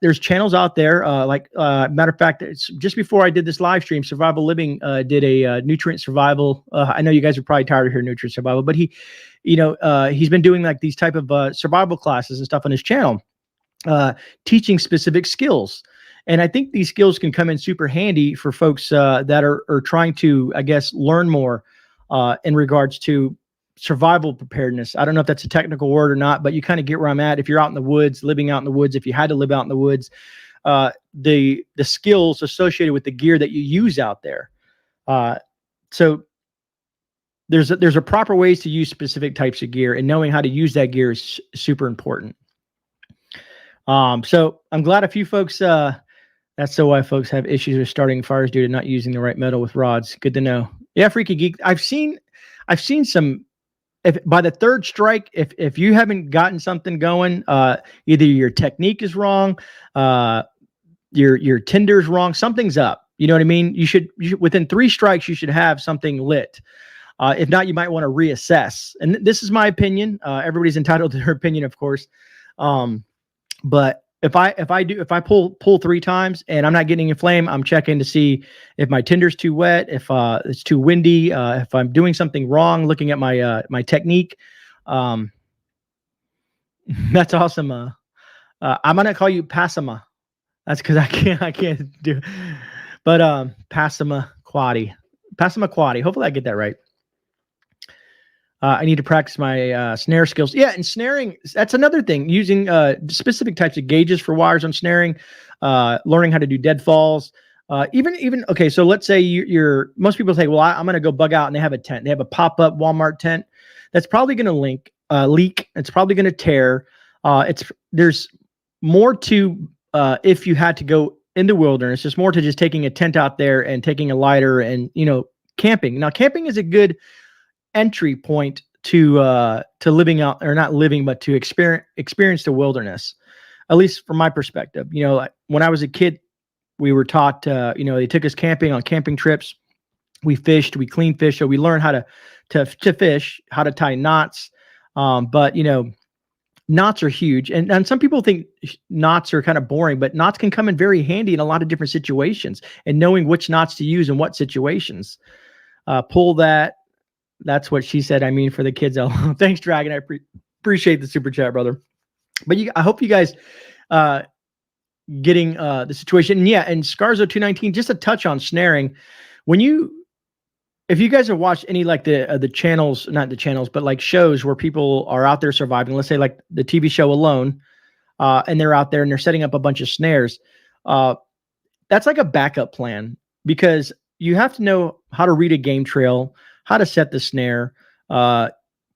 There's channels out there, matter of fact, it's just before I did this live stream, Survival Living did a nutrient survival. I know you guys are probably tired of hearing nutrient survival, but he's been doing like these type of survival classes and stuff on his channel, teaching specific skills. And I think these skills can come in super handy for folks that are trying to, I guess, learn more in regards to survival preparedness. I don't know if that's a technical word or not, but you kind of get where I'm at. If you're out in the woods, living out in the woods, if you had to live out in the woods, the skills associated with the gear that you use out there. So there's a proper ways to use specific types of gear, and knowing how to use that gear is super important. So I'm glad a few folks, that's so why folks have issues with starting fires due to not using the right metal with rods. Good to know. Yeah, Freaky Geek. I've seen some. If by the third strike, if you haven't gotten something going, either your technique is wrong, your tinder's wrong, something's up. You know what I mean? You should within 3 strikes, you should have something lit. If not, you might want to reassess. And this is my opinion. Everybody's entitled to their opinion, of course. But if I pull 3 times and I'm not getting a flame, I'm checking to see if my tinder's too wet, if it's too windy, if I'm doing something wrong, looking at my my technique. That's awesome. I'm gonna call you Passima. That's because I can't do. But Passamaquoddy. Hopefully I get that right. I need to practice my snare skills. Yeah, and snaring, that's another thing. Using specific types of gauges for wires on snaring, learning how to do deadfalls. Even okay, so let's say most people say, well, I'm going to go bug out, and they have a tent. They have a pop-up Walmart tent. That's probably going to leak. It's probably going to tear. There's more to if you had to go in the wilderness. There's more to just taking a tent out there and taking a lighter and, camping. Now, camping is a good entry point to living out, or not living, but to experience the wilderness, at least from my perspective. When I was a kid, we were taught, they took us camping on camping trips. We fished, we cleaned fish. So we learned how to fish, how to tie knots. But knots are huge. And some people think knots are kind of boring, but knots can come in very handy in a lot of different situations, and knowing which knots to use in what situations. Pull that. That's what she said. I mean, for the kids. Thanks, Dragon. I appreciate the super chat, brother. But I hope you guys getting the situation. And yeah, and Scarzo 219, just a touch on snaring. If you guys have watched any like the channels, not the channels, but like shows where people are out there surviving, let's say like the TV show Alone, and they're out there and they're setting up a bunch of snares. That's like a backup plan, because you have to know how to read a game trail, how to set the snare,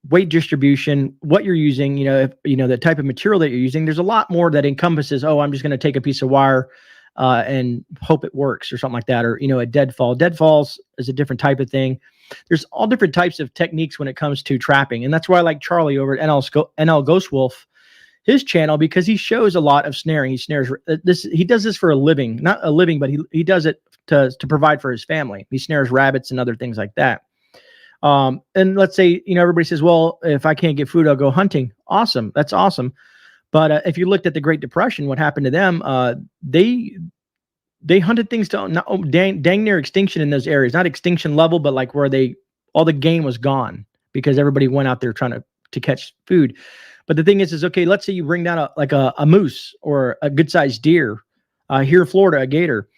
weight distribution, what you're using, the type of material that you're using. There's a lot more that encompasses, I'm just going to take a piece of wire and hope it works or something like that. Or, a deadfall. Deadfalls is a different type of thing. There's all different types of techniques when it comes to trapping. And that's why I like Charlie over at NL Ghost Wolf, his channel, because he shows a lot of snaring. He snares he does this for a living, not a living, but he does it to provide for his family. He snares rabbits and other things like that. And let's say, everybody says, well, if I can't get food, I'll go hunting. Awesome. That's awesome. But if you looked at the Great Depression, what happened to them, they hunted things to dang near extinction in those areas, not extinction level, but like where all the game was gone because everybody went out there trying to catch food. But the thing is okay, let's say you bring down a moose or a good sized deer, here in Florida, a gator.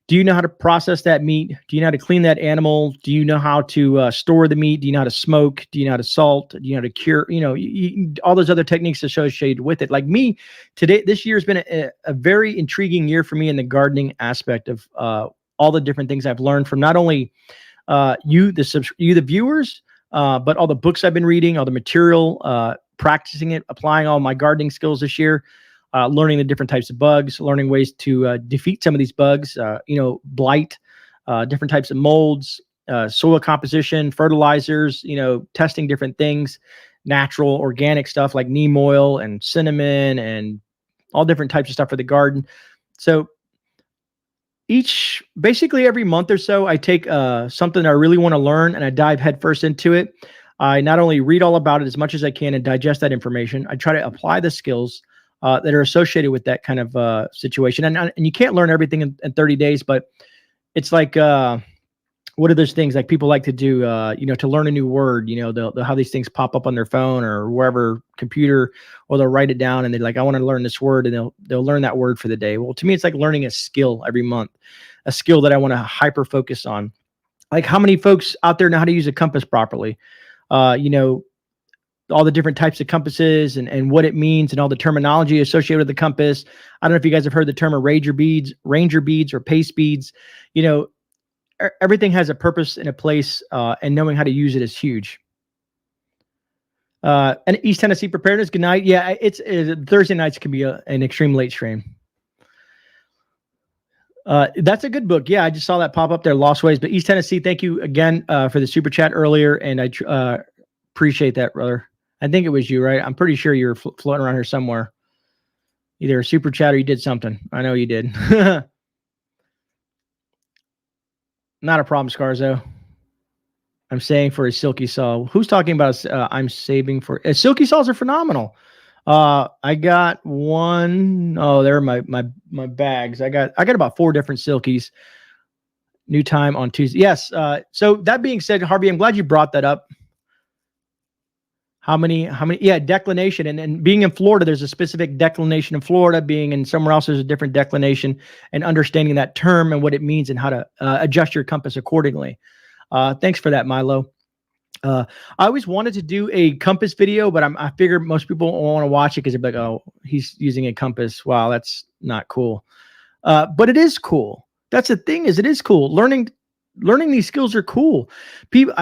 Do you know how to process that meat? Do you know how to clean that animal? Do you know how to store the meat? Do you know how to smoke? Do you know how to salt? Do you know how to cure? All those other techniques associated with it. Like me, this year has been a very intriguing year for me in the gardening aspect of all the different things I've learned from not only you, the viewers, but all the books I've been reading, all the material, practicing it, applying all my gardening skills this year. Learning the different types of bugs, learning ways to defeat some of these bugs, blight, different types of molds, soil composition, fertilizers, testing different things, natural organic stuff like neem oil and cinnamon and all different types of stuff for the garden. So basically every month or so, I take something that I really want to learn and I dive headfirst into it. I not only read all about it as much as I can and digest that information, I try to apply the skills that are associated with that kind of situation. And you can't learn everything in 30 days, but it's like, what are those things like people like to do, to learn a new word, they'll have these things pop up on their phone or wherever computer, or they'll write it down and they're like, I want to learn this word, and they'll learn that word for the day. Well, to me, it's like learning a skill every month, a skill that I want to hyper focus on. Like how many folks out there know how to use a compass properly? All the different types of compasses and what it means and all the terminology associated with the compass. I don't know if you guys have heard the term of ranger beads or pace beads. Everything has a purpose and a place, and knowing how to use it is huge. And East Tennessee Preparedness, good night. Yeah, it's Thursday nights can be an extreme late stream. That's a good book. Yeah, I just saw that pop up there, Lost Ways. But East Tennessee, thank you again for the super chat earlier, and I appreciate that, brother. I think it was you, right? I'm pretty sure you're floating around here somewhere. Either a super chat or you did something. I know you did. Not a problem, Scarzo. I'm saying for a silky saw. Who's talking about? I'm saving for silky saws are phenomenal. I got one. Oh, there are my bags. I got about 4 different silkies. New time on Tuesday. Yes. So that being said, Harvey, I'm glad you brought that up. How many? Yeah, declination. And being in Florida, there's a specific declination in Florida. Being in somewhere else, there's a different declination, and understanding that term and what it means and how to adjust your compass accordingly. Thanks for that, Milo. I always wanted to do a compass video, but I figured most people won't want to watch it because they're like, oh, he's using a compass. Wow, that's not cool. But it is cool. That's the thing, is it is cool. Learning these skills are cool. People,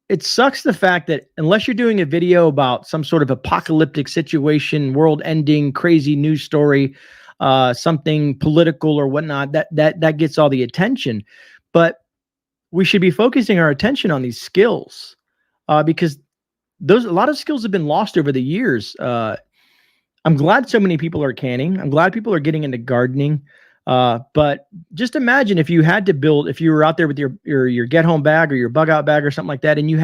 it sucks the fact that unless you're doing a video about some sort of apocalyptic situation, world-ending, crazy news story, something political or whatnot, that gets all the attention. But we should be focusing our attention on these skills, because a lot of skills have been lost over the years. I'm glad so many people are canning. I'm glad people are getting into gardening. But just imagine if you were out there with your get home bag or your bug out bag or something like that, and you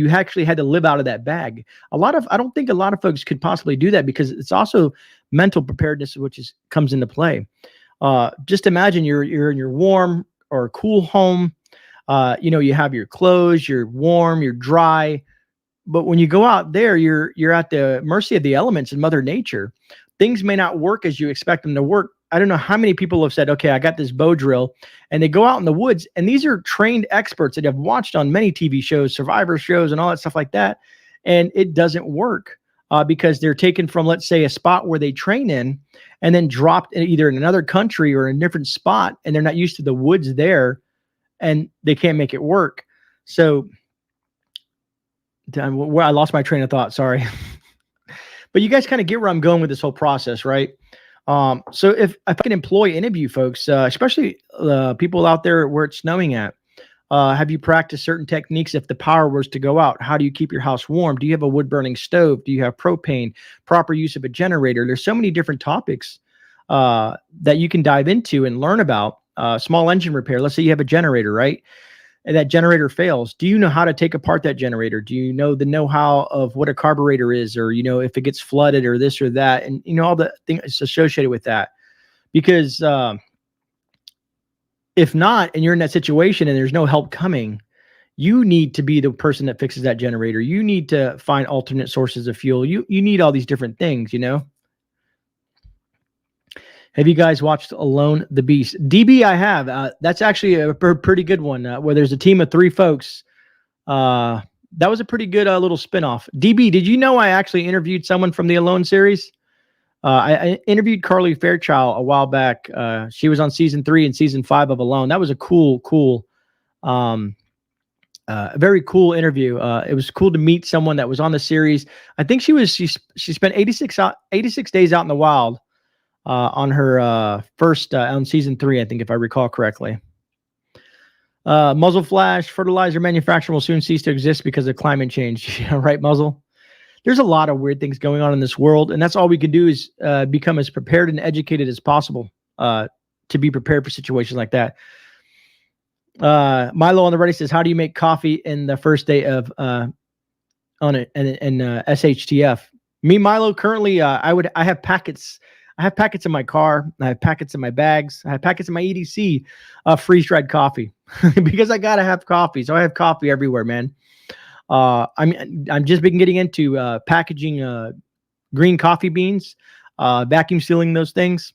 actually had to live out of that bag. I don't think a lot of folks could possibly do that, because it's also mental preparedness, comes into play. Just imagine you're in your warm or cool home. You have your clothes, you're warm, you're dry, but when you go out there, you're at the mercy of the elements and Mother Nature. Things may not work as you expect them to work. I don't know how many people have said, okay, I got this bow drill, and they go out in the woods, and these are trained experts that have watched on many TV shows, Survivor shows, and all that stuff like that. And it doesn't work because they're taken from, let's say, a spot where they train in and then dropped either in another country or in a different spot, and they're not used to the woods there, and they can't make it work. So I lost my train of thought. Sorry. But you guys kind of get where I'm going with this whole process, right? So if I can employ any of you folks, especially people out there where it's snowing at, have you practiced certain techniques if the power was to go out? How do you keep your house warm? Do you have a wood burning stove? Do you have propane? Proper use of a generator? There's so many different topics that you can dive into and learn about. Small engine repair. Let's say you have a generator, right? And that generator fails. Do you know how to take apart that generator? Do you know the know-how of what a carburetor is, or, if it gets flooded or this or that, and, all the things associated with that? Because if not, and you're in that situation and there's no help coming, you need to be the person that fixes that generator. You need to find alternate sources of fuel. You need all these different things, Have you guys watched Alone the Beast? DB, I have. That's actually a pretty good one, where there's a team of 3 folks. That was a pretty good little spinoff. DB, did you know I actually interviewed someone from the Alone series? I interviewed Carly Fairchild a while back. She was on season 3 and season 5 of Alone. That was a cool, very cool interview. It was cool to meet someone that was on the series. I think she spent 86 days out in the wild on her first on season 3, I think, if I recall correctly. Muzzle flash, fertilizer manufacturing will soon cease to exist because of climate change. Right, Muzzle? There's a lot of weird things going on in this world, and that's all we can do is become as prepared and educated as possible to be prepared for situations like that. Milo on the Reddit says, how do you make coffee in the first day of SHTF? Me, Milo, currently I have packets. I have packets in my car. I have packets in my bags. I have packets in my EDC of freeze-dried coffee because I gotta have coffee. So I have coffee everywhere, man. I'm just been getting into packaging green coffee beans, vacuum sealing those things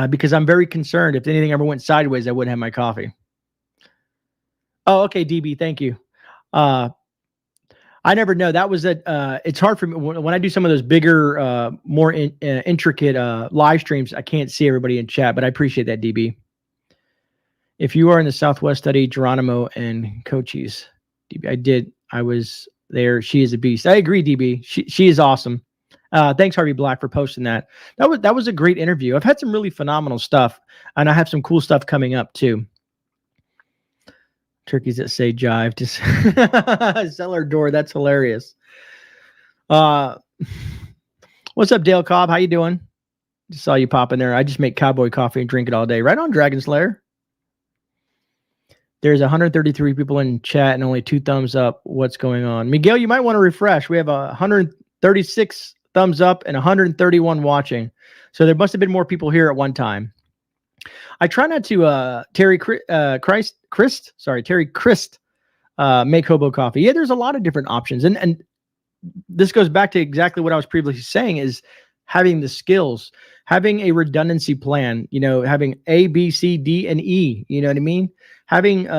because I'm very concerned if anything ever went sideways, I wouldn't have my coffee. Oh, okay, DB, thank you. I never know. That was it's hard for me when I do some of those bigger, more intricate live streams. I can't see everybody in chat, but I appreciate that, DB. If you are in the Southwest, study Geronimo and Cochise. DB, I did. I was there. She is a beast. I agree, DB. She is awesome. Thanks, Harvey Black, for posting that. That was a great interview. I've had some really phenomenal stuff, and I have some cool stuff coming up too. Turkeys that say jive to cellar door. That's hilarious. What's up, Dale Cobb? How you doing? Just saw you pop in there. I just make cowboy coffee and drink it all day. Right on, Dragon Slayer. There's 133 people in chat and only 2 thumbs up. What's going on? Miguel, you might want to refresh. We have 136 thumbs up and 131 watching. So there must have been more people here at one time. I try not to Terry Christ make hobo coffee. Yeah, there's a lot of different options. And this goes back to exactly what I was previously saying is having the skills, having a redundancy plan, having A, B, C, D, and E, you know what I mean? Having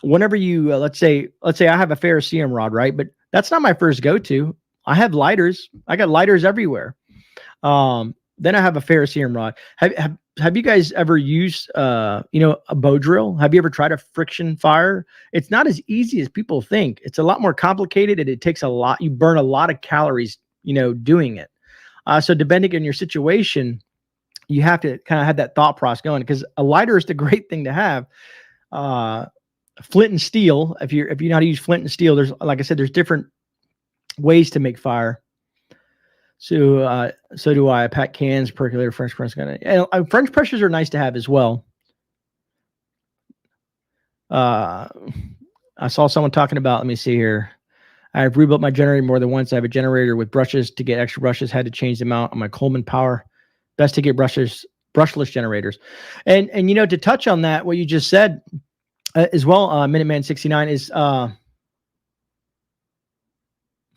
whenever you let's say I have a ferrocerium rod, right? But that's not my first go-to. I have lighters. I got lighters everywhere. Then I have a ferrocerium rod. Have you guys ever used a bow drill? Have you ever tried a friction fire? It's not as easy as people think. It's a lot more complicated, and it takes a lot. You burn a lot of calories, doing it. So depending on your situation, you have to kind of have that thought process going, because a lighter is the great thing to have. Flint and steel. If you know how to use flint and steel, there's, like I said, there's different ways to make fire. So so do I. Pack cans, percolator, French press. French pressers are nice to have as well. I saw someone talking about, let me see here. I've rebuilt my generator more than once. I have a generator with brushes. To get extra brushes, had to change them out on my Coleman Power. Best to get brushless generators. And to touch on that, what you just said as well, Minuteman 69 is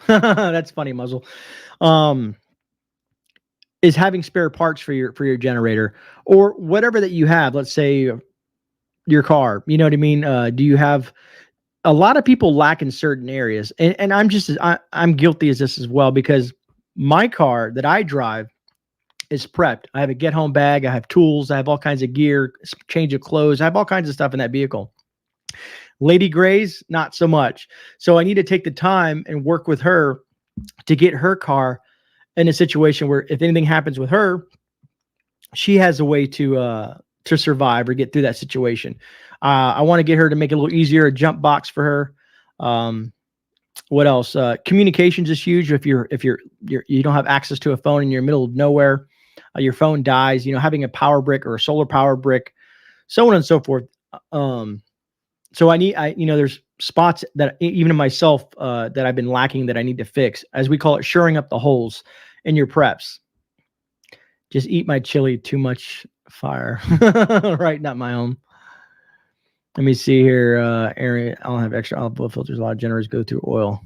that's funny, Muzzle. Is having spare parts for your generator or whatever that you have. Let's say your car, you know what I mean? Do you have, a lot of people lack in certain areas, and I'm guilty as this as well, because my car that I drive is prepped. I have a get home bag. I have tools. I have all kinds of gear, change of clothes. I have all kinds of stuff in that vehicle. Lady Gray's, not so much. So I need to take the time and work with her to get her car in a situation where if anything happens with her, she has a way to survive or get through that situation. I want to get her to make it a little easier, a jump box for her. What else? Communications is huge. If you don't have access to a phone and you're in the middle of nowhere, your phone dies, having a power brick or a solar power brick, so on and so forth. So there's spots that even in myself that I've been lacking that I need to fix, as we call it, shoring up the holes in your preps. Just eat my chili, too much fire. Right, not my own. Let me see here. Aaron, I don't have extra olive oil filters. A lot of generators go through oil.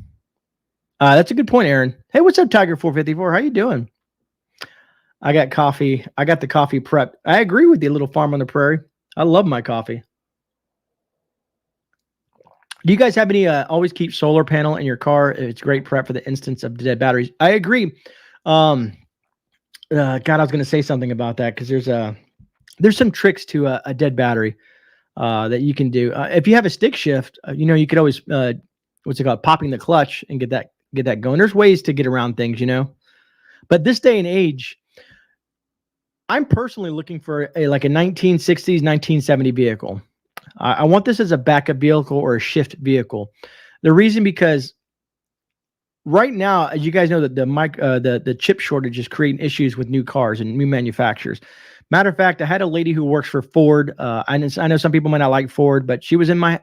That's a good point, Aaron. Hey, what's up, Tiger 454? How you doing? I got coffee. I got the coffee prep. I agree with you, Little Farm on the Prairie. I love my coffee. Do you guys have any, always keep solar panel in your car? It's great prep for the instance of dead batteries. I agree. God, I was going to say something about that because there's some tricks to a dead battery that you can do. If you have a stick shift, you could always, what's it called? Popping the clutch and get that going. There's ways to get around things, but this day and age, I'm personally looking for like a 1960s, 1970 vehicle. I want this as a backup vehicle or a shift vehicle. The reason because right now, as you guys know, that the chip shortage is creating issues with new cars and new manufacturers. Matter of fact, I had a lady who works for Ford. I know some people might not like Ford, but she was a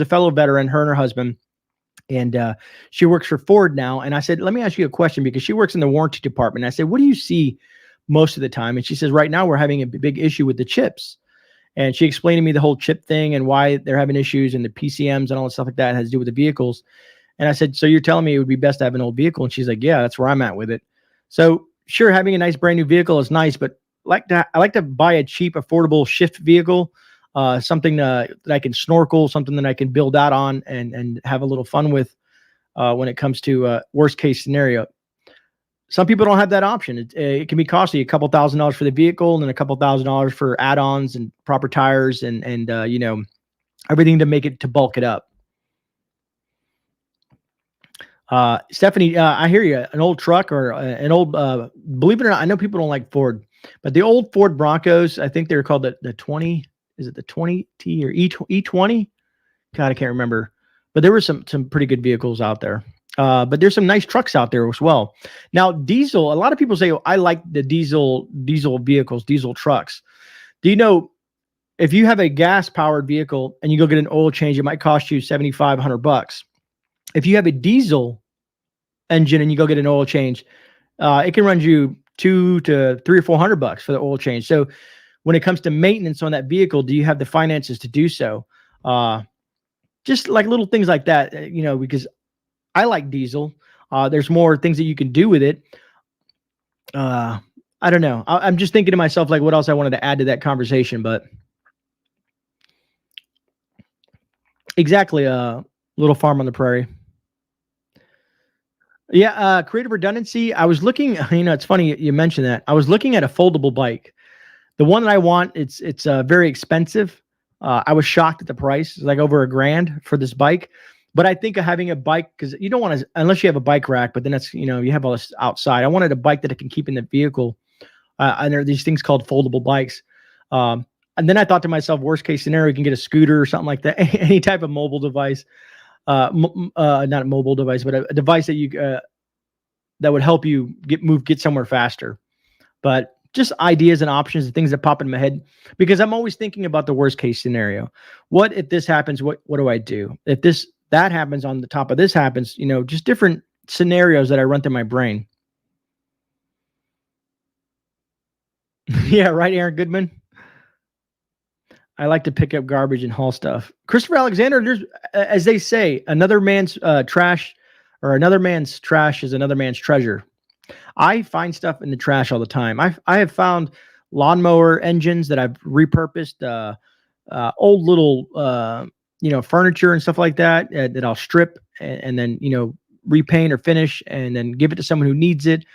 fellow veteran, her and her husband, and she works for Ford now. And I said, let me ask you a question, because she works in the warranty department. I said, what do you see most of the time? And she says, right now we're having a big issue with the chips. And she explained to me the whole chip thing and why they're having issues, and the PCMs and all the stuff like that has to do with the vehicles. And I said, so you're telling me it would be best to have an old vehicle? And she's like, yeah, that's where I'm at with it. So sure, having a nice brand new vehicle is nice, but I like to buy a cheap, affordable shift vehicle, something that I can snorkel, something that I can build out on and have a little fun with when it comes to worst case scenario. Some people don't have that option. It can be costly, a couple $1,000s for the vehicle, and then a couple $1,000s for add-ons and proper tires and everything to make it, to bulk it up. Stephanie, I hear you. An old truck or an old, believe it or not, I know people don't like Ford, but the old Ford Broncos, I think they're called the 20, is it the 20T or E20? God, I can't remember, but there were some pretty good vehicles out there. But there's some nice trucks out there as well. Now, diesel, a lot of people say, oh, I like the diesel vehicles, diesel trucks. Do you know, if you have a gas powered vehicle and you go get an oil change, it might cost you $7,500. If you have a diesel engine and you go get an oil change, it can run you $200 to $300 or $400 for the oil change. So when it comes to maintenance on that vehicle, do you have the finances to do so? Just like little things like that, because I like diesel. There's more things that you can do with it. I don't know. I'm just thinking to myself, like, what else I wanted to add to that conversation, but exactly. Little Farm on the Prairie. Yeah. Creative redundancy. I was looking, it's funny you mentioned that. I was looking at a foldable bike. The one that I want, it's very expensive. I was shocked at the price. It's like over $1,000 for this bike. But I think of having a bike, because you don't want to, unless you have a bike rack, but then that's, you have all this outside. I wanted a bike that I can keep in the vehicle. And there are these things called foldable bikes. And then I thought to myself, worst case scenario, you can get a scooter or something like that, any type of mobile device. Not a mobile device, but a device that you that would help you get somewhere faster. But just ideas and options and things that pop in my head, because I'm always thinking about the worst case scenario. What if this happens? What do I do? If that happens, on the top of this happens, just different scenarios that I run through my brain. Yeah, right, Aaron Goodman. I like to pick up garbage and haul stuff. Christopher Alexander, there's, as they say, another man's trash, or another man's trash is another man's treasure. I find stuff in the trash all the time. I have found lawnmower engines that I've repurposed, old little furniture and stuff like that that I'll strip and then repaint or finish and then give it to someone who needs it.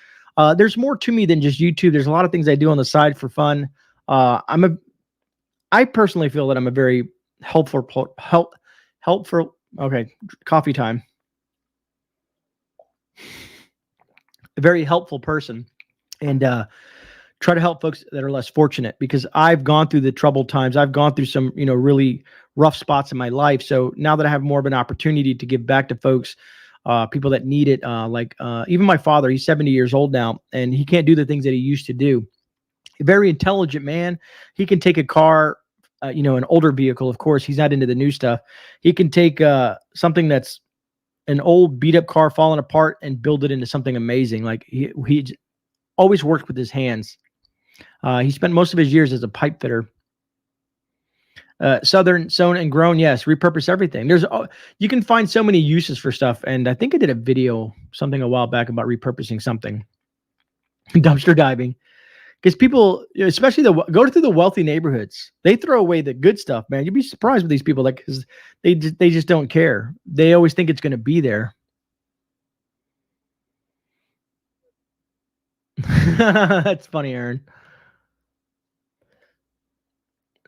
There's more to me than just YouTube. There's a lot of things I do on the side for fun. I personally feel that I'm a very helpful. Okay, coffee time. A very helpful person, and try to help folks that are less fortunate, because I've gone through the troubled times. I've gone through some, really rough spots in my life. So now that I have more of an opportunity to give back to folks, people that need it, even my father, he's 70 years old now, and he can't do the things that he used to do. A very intelligent man. He can take a car, an older vehicle. Of course, he's not into the new stuff. He can take something that's an old beat up car falling apart and build it into something amazing. Like he always worked with his hands. He spent most of his years as a pipe fitter. Southern Sewn and Grown. Yes. Repurpose everything. You can find so many uses for stuff. And I think I did a video, something a while back, about repurposing something. Dumpster diving. Because people, especially go through the wealthy neighborhoods, they throw away the good stuff, man. You'd be surprised with these people, like, because they just don't care. They always think it's going to be there. That's funny, Aaron.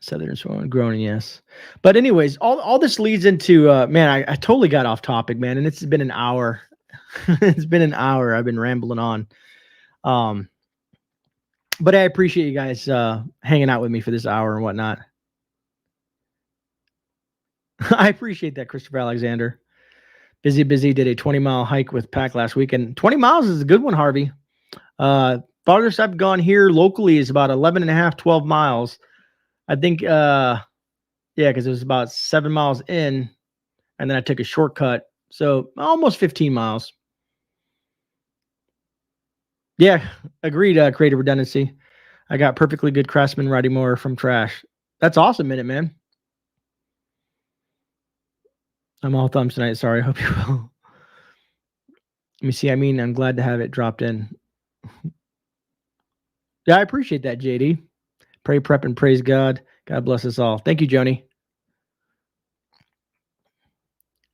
Southern Swan groaning, yes. But anyways, all this leads into man, I totally got off topic, man, and it's been an hour. It's been an hour. I've been rambling on. But I appreciate you guys hanging out with me for this hour and whatnot. I appreciate that, Christopher Alexander. Busy did a 20-mile hike with pack last weekend. 20 miles is a good one, Harvey. Farthest I've gone here locally is about 11 and a half, 12 miles. I think, yeah, because it was about 7 miles in, and then I took a shortcut. So almost 15 miles. Yeah, agreed, creative redundancy. I got perfectly good Craftsman riding mower from trash. That's awesome, Minute Man. I'm all thumbs tonight. Sorry, I hope you will. Let me see. I mean, I'm glad to have it dropped in. Yeah, I appreciate that, JD. Pray, prep, and praise God. God bless us all. Thank you, Joni.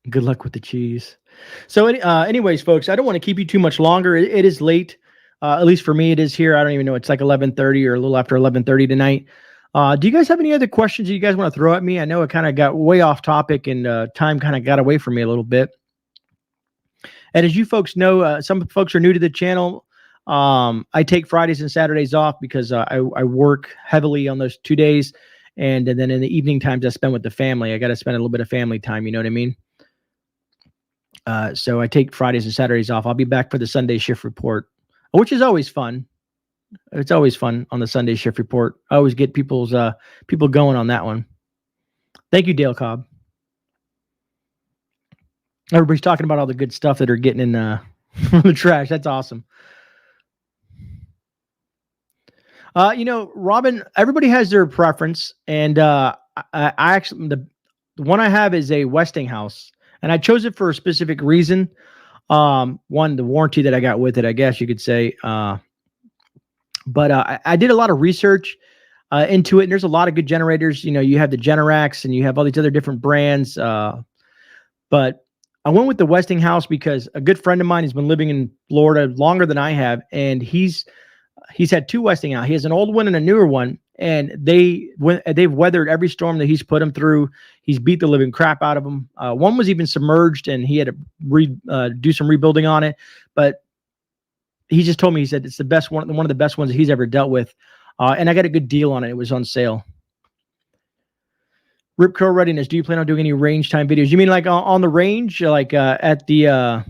Good luck with the cheese. So anyways, folks, I don't want to keep you too much longer. It is late. At least for me, it is here. I don't even know. It's like 11:30 or a little after 11:30 tonight. Do you guys have any other questions that you guys want to throw at me? I know it kind of got way off topic and time kind of got away from me a little bit. And as you folks know, some folks are new to the channel. I take Fridays and Saturdays off because I work heavily on those 2 days. And then in the evening times I spend with the family. I got to spend a little bit of family time. You know what I mean? So I take Fridays and Saturdays off. I'll be back for the Sunday shift report, which is always fun. It's always fun on the Sunday shift report. I always get people going on that one. Thank you, Dale Cobb. Everybody's talking about all the good stuff that are getting in the trash. That's awesome. Robin, everybody has their preference, and I actually the one I have is a Westinghouse, and I chose it for a specific reason. One, the warranty that I got with it, I guess you could say. But I did a lot of research into it, and there's a lot of good generators. You have the Generacs, and you have all these other different brands. But I went with the Westinghouse because a good friend of mine has been living in Florida longer than I have, and he's had two Westinghouse. He has an old one and a newer one, and they've weathered every storm that he's put them through. He's beat the living crap out of them. One was even submerged, and he had to do some rebuilding on it, but he just told me, he said it's the best one of the best ones that he's ever dealt with. And I got a good deal on it. It was on sale. Rip Curl Readiness. Do you plan on doing any range time videos? You mean like on the range, like at the on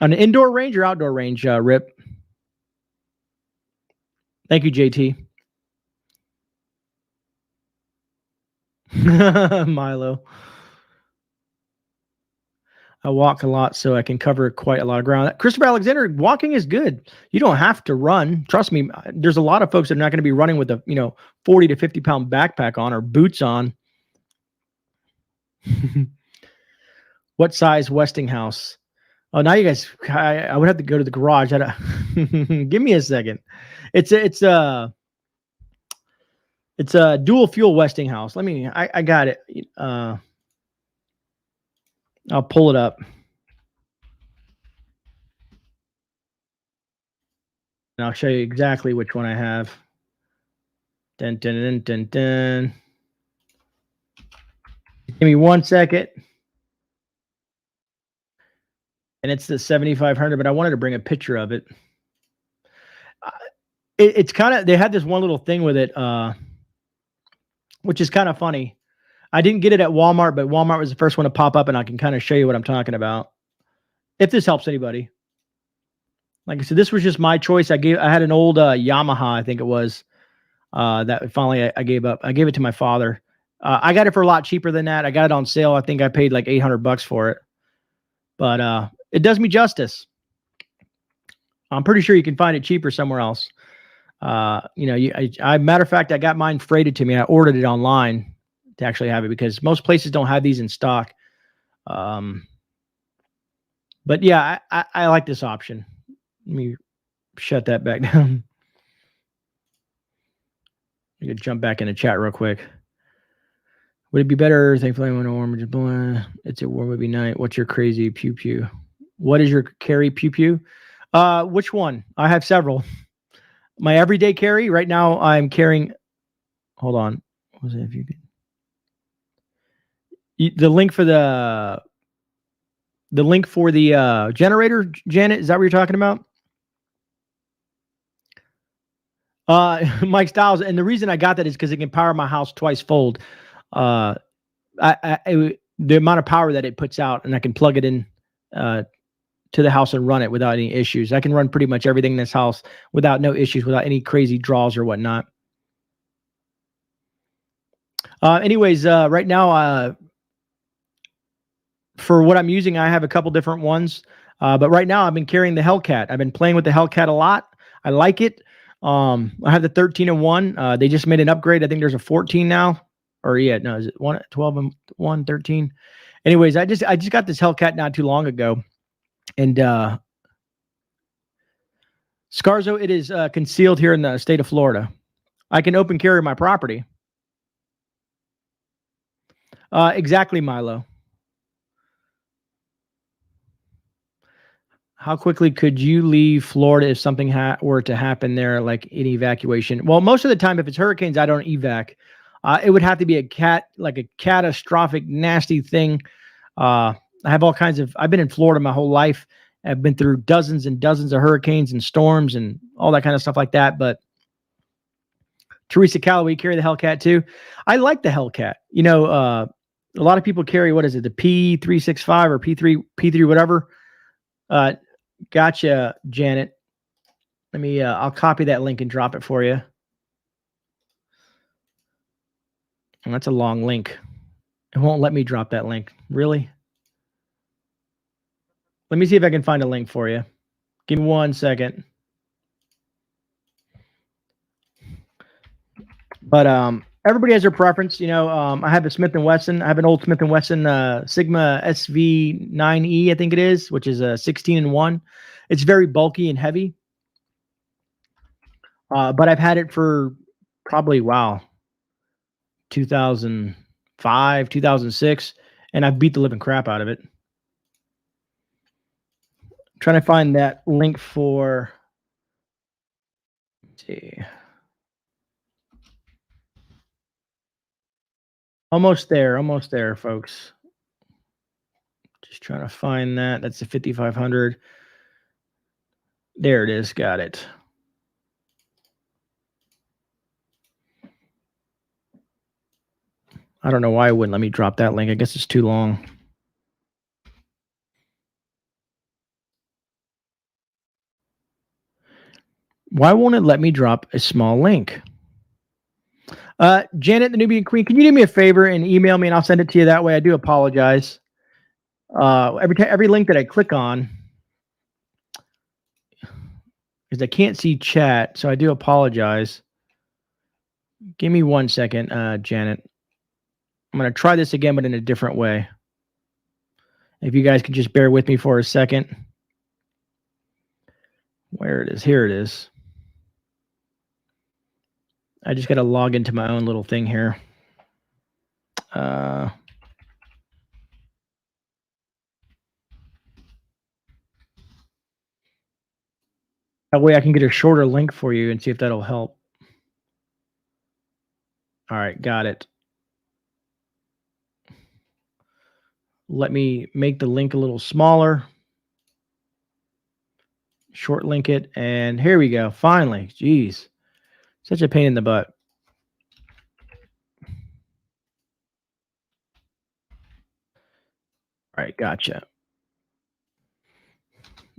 an indoor range or outdoor range, Rip? Thank you, JT. Milo. I walk a lot, so I can cover quite a lot of ground. Christopher Alexander, walking is good. You don't have to run. Trust me, there's a lot of folks that are not going to be running with a 40 to 50 pound backpack on or boots on. What size Westinghouse? Oh, now you guys, I would have to go to the garage. Give me a second. It's a dual fuel Westinghouse. I got it. I'll pull it up. And I'll show you exactly which one I have. Dun, dun, dun, dun, dun. Give me 1 second. And it's the 7500, but I wanted to bring a picture of it. It's kind of, they had this one little thing with it, which is kind of funny. I didn't get it at Walmart, but Walmart was the first one to pop up, and I can kind of show you what I'm talking about. If this helps anybody. Like I said, this was just my choice. I had an old Yamaha, I think it was, that finally I gave up. I gave it to my father. I got it for a lot cheaper than that. I got it on sale. I think I paid like $800 for it. But it does me justice. I'm pretty sure you can find it cheaper somewhere else. Matter of fact, I got mine freighted to me. I ordered it online to actually have it because most places don't have these in stock. But yeah, I like this option. Let me shut that back down. You could jump back in the chat real quick. Would it be better? Thankfully, when a warm just blowing. It's a warm movie night. What's your crazy pew pew? What is your carry pew pew? Which one? I have several. My everyday carry right now. I'm carrying. Hold on. What was it? If you could. The link for the generator, Janet. Is that what you're talking about? Mike Styles, and the reason I got that is because it can power my house twice fold. The amount of power that it puts out, and I can plug it in to the house and run it without any issues. I can run pretty much everything in this house without no issues, without any crazy draws or whatnot. Anyways, right now, for what I'm using, I have a couple different ones. But right now, I've been carrying the Hellcat. I've been playing with the Hellcat a lot. I like it. I have the 13-1. They just made an upgrade. I think there's a 14 now. Or yeah, no, is it 12-1, 13? Anyways, I just got this Hellcat not too long ago. And Scarzo, it is concealed here in the state of Florida. I can open carry my property. Exactly, Milo. How quickly could you leave Florida if something were to happen there, like an evacuation? Well, most of the time, if it's hurricanes, I don't evac. It would have to be a catastrophic, nasty thing. I have all kinds of. I've been in Florida my whole life. I've been through dozens and dozens of hurricanes and storms and all that kind of stuff like that. But Teresa Calloway, carry the Hellcat too. I like the Hellcat. You know, a lot of people carry, what is it, the P365 or P3 whatever. Gotcha, Janet. Let me, I'll copy that link and drop it for you. And that's a long link. It won't let me drop that link. Really? Let me see if I can find a link for you. Give me 1 second. But everybody has their preference. You know, I have a Smith & Wesson. I have an old Smith & Wesson Sigma SV9E, I think it is, which is a 16-1. It's very bulky and heavy. But I've had it for probably, 2005, 2006, and I've beat the living crap out of it. I'm trying to find that link for, let's see. Almost there, folks. Just trying to find that. That's the 5500. There it is. Got it. I don't know why it wouldn't let me drop that link. I guess it's too long. Why won't it let me drop a small link? Janet, the Nubian Queen, can you do me a favor and email me and I'll send it to you that way? I do apologize. Every link that I click on, because I can't see chat, so I do apologize. Give me 1 second, Janet. I'm going to try this again, but in a different way. If you guys could just bear with me for a second. Where it is. Here it is. I just got to log into my own little thing here. That way I can get a shorter link for you and see if that'll help. All right, got it. Let me make the link a little smaller. Short link it, and here we go. Finally, jeez, such a pain in the butt. All right, gotcha.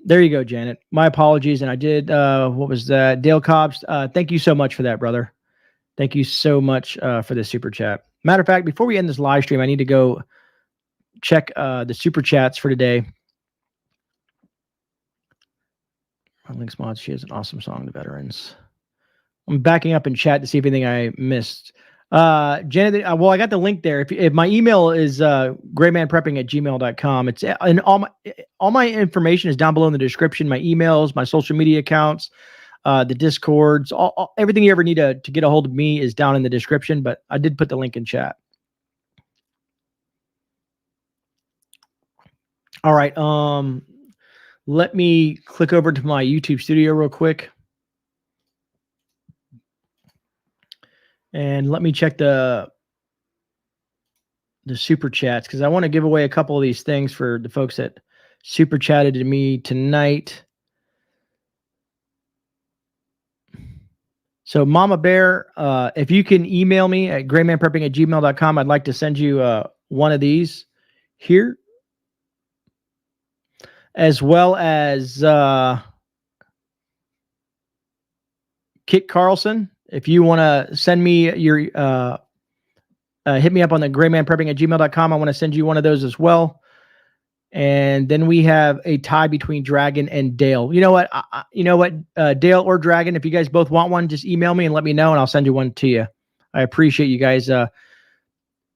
There you go, Janet. My apologies, and I did. What was that? Dale Cobbs. Thank you so much for that, brother. Thank you so much for the super chat. Matter of fact, before we end this live stream, I need to go check the super chats for today. Links Mods, she has an awesome song, The Veterans. I'm backing up in chat to see if anything I missed. Janet, well, I got the link there. If my email is GreyManPrepping@gmail.com. It's and all my information is down below in the description. My emails, my social media accounts, the Discords, everything you ever need to get a hold of me is down in the description. But I did put the link in chat. All right. Let me click over to my YouTube studio real quick. And let me check the super chats, because I want to give away a couple of these things for the folks that super chatted to me tonight. So Mama Bear, if you can email me at GreyManPrepping@gmail.com, I'd like to send you one of these here, as well as Kit Carlson. If you want to send me your, hit me up on the GreyManPrepping@gmail.com. I want to send you one of those as well. And then we have a tie between Dragon and Dale. You know what? Dale or Dragon, if you guys both want one, just email me and let me know, and I'll send you one to you. I appreciate you guys,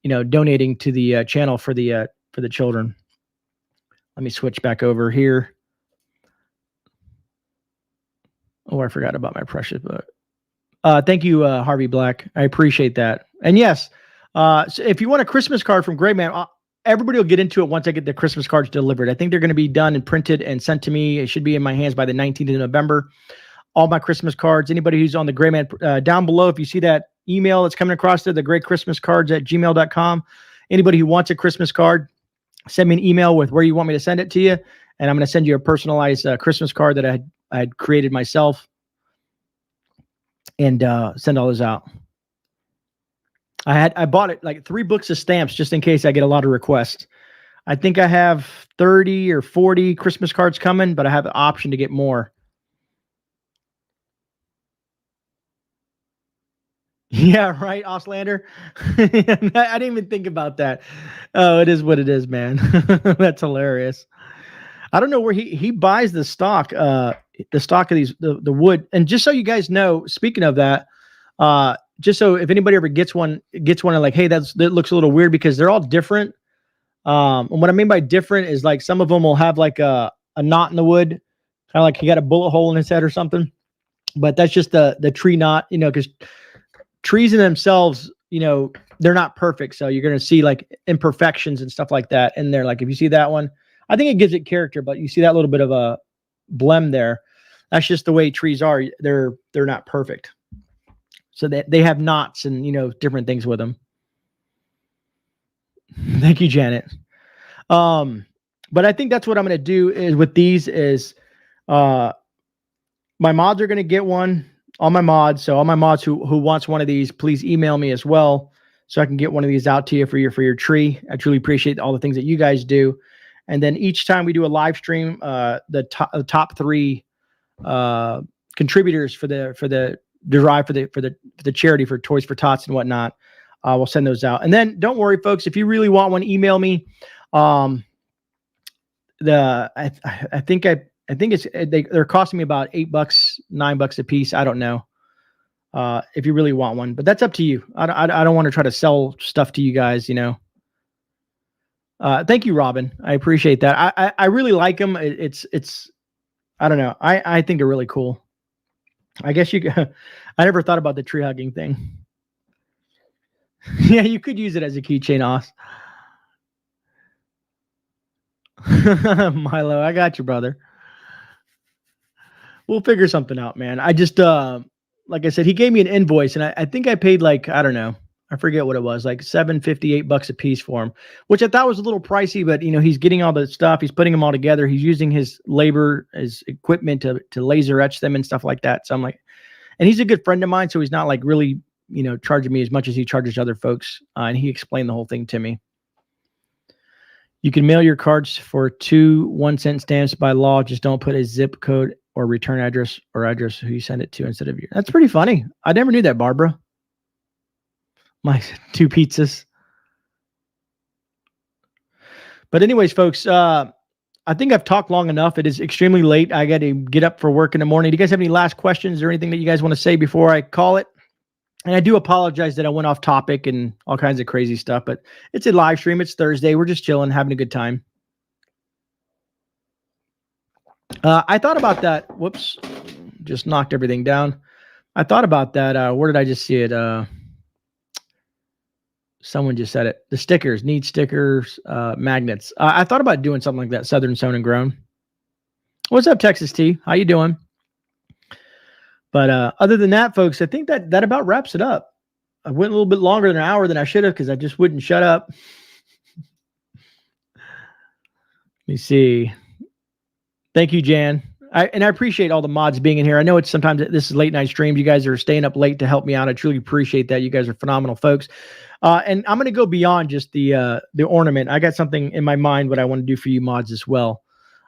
donating to the channel for the children. Let me switch back over here. Oh, I forgot about my precious book. Thank you, Harvey Black. I appreciate that. And yes, so if you want a Christmas card from GreyMan, everybody will get into it once I get the Christmas cards delivered. I think they're going to be done and printed and sent to me. It should be in my hands by the 19th of November. All my Christmas cards, anybody who's on the GreyMan, down below, if you see that email that's coming across there, the GreyChristmasCards@gmail.com. Anybody who wants a Christmas card, send me an email with where you want me to send it to you, and I'm going to send you a personalized Christmas card that I had created myself, and send all those out. I bought it like 3 books of stamps just in case I get a lot of requests. I think I have 30 or 40 Christmas cards coming, but I have the option to get more. Yeah, right, Auslander. I didn't even think about that. Oh, it is what it is, man. That's hilarious. I don't know where he buys the stock of these the wood. And just so you guys know, speaking of that, just so if anybody ever gets one and like, hey, that looks a little weird, because they're all different. And what I mean by different is like some of them will have like a knot in the wood, kind of like he got a bullet hole in his head or something. But that's just the tree knot, because trees in themselves, they're not perfect. So you're going to see like imperfections and stuff like that in there. Like if you see that one, I think it gives it character, but you see that little bit of a blem there. That's just the way trees are. They're not perfect. So they have knots and, different things with them. Thank you, Janet. But I think that's what I'm going to do is with these is, my mods are going to get one. All my mods. So all my mods who wants one of these, please email me as well, so I can get one of these out to you for your tree. I truly appreciate all the things that you guys do. And then each time we do a live stream, the top 3 contributors for the charity for Toys for Tots and whatnot, we'll send those out. And then don't worry, folks, if you really want one, email me. I think they're costing me about $8, $9 a piece. I don't know. If you really want one, but that's up to you. I don't want to try to sell stuff to you guys, Thank you, Robin. I appreciate that. I really like them. It's I don't know. I think they're really cool. I guess I never thought about the tree hugging thing. Yeah, you could use it as a keychain, Oz. Milo, I got you, brother. We'll figure something out, man. I just, like I said, he gave me an invoice, and I think I paid like, I don't know. I forget what it was, like $7.50, $8 a piece for him, which I thought was a little pricey, but he's getting all the stuff. He's putting them all together. He's using his labor, his equipment to laser etch them and stuff like that. So I'm like, and he's a good friend of mine. So he's not like really, charging me as much as he charges other folks. And he explained the whole thing to me. You can mail your cards for 2 1-cent stamps by law. Just don't put a zip code or return address or address who you send it to instead of you. That's pretty funny. I never knew that, Barbara. My 2 pizzas. But anyways, folks, I think I've talked long enough. It is extremely late. I got to get up for work in the morning. Do you guys have any last questions or anything that you guys want to say before I call it? And I do apologize that I went off topic and all kinds of crazy stuff, but it's a live stream. It's Thursday. We're just chilling, having a good time. I thought about that. Whoops. Just knocked everything down. I thought about that. Where did I just see it? Someone just said it. The stickers, need stickers, magnets. I thought about doing something like that. Southern Sewn and Grown. What's up, Texas T? How you doing? But other than that, folks, I think that about wraps it up. I went a little bit longer than an hour than I should have because I just wouldn't shut up. Let me see. Thank you, Jan. I appreciate all the mods being in here. I know it's sometimes this is late night streams. You guys are staying up late to help me out. I truly appreciate that. You guys are phenomenal folks. And I'm going to go beyond just the ornament. I got something in my mind what I want to do for you mods as well.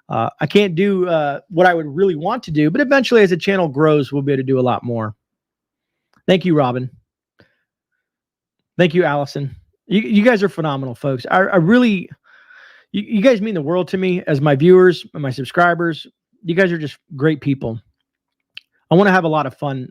I can't do what I would really want to do, but eventually as the channel grows, we'll be able to do a lot more. Thank you, Robin. Thank you, Allison. You guys are phenomenal, folks. I really, you guys mean the world to me as my viewers and my subscribers. You guys are just great people. I want to have a lot of fun.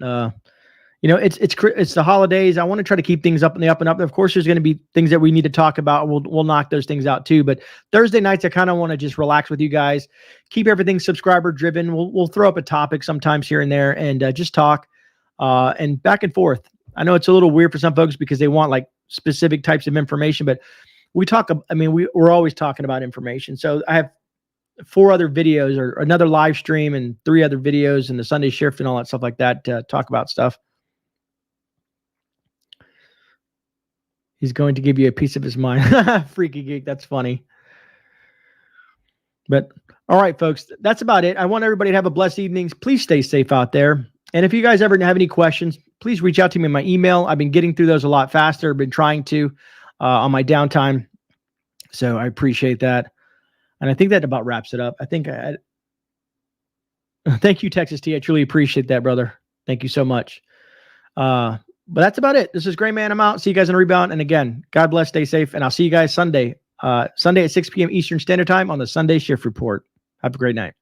You know, it's the holidays. I want to try to keep things up and up and up. Of course, there's going to be things that we need to talk about. We'll knock those things out too. But Thursday nights, I kind of want to just relax with you guys, keep everything subscriber driven. We'll throw up a topic sometimes here and there and just talk and back and forth. I know it's a little weird for some folks because they want like specific types of information, but we talk. I mean, we're always talking about information. So I have 4 other videos or another live stream and 3 other videos and the Sunday shift and all that stuff like that to talk about stuff. He's going to give you a piece of his mind. Freaky geek. That's funny. But all right, folks, that's about it. I want everybody to have a blessed evening. Please stay safe out there. And if you guys ever have any questions, please reach out to me in my email. I've been getting through those a lot faster. I've been trying to on my downtime. So I appreciate that. And I think that about wraps it up. I think thank you, Texas T. I truly appreciate that, brother. Thank you so much. But that's about it. This is GreyMan. I'm out. See you guys on the rebound. And again, God bless, stay safe. And I'll see you guys Sunday at 6 p.m. Eastern Standard Time on the Sunday Shift Report. Have a great night.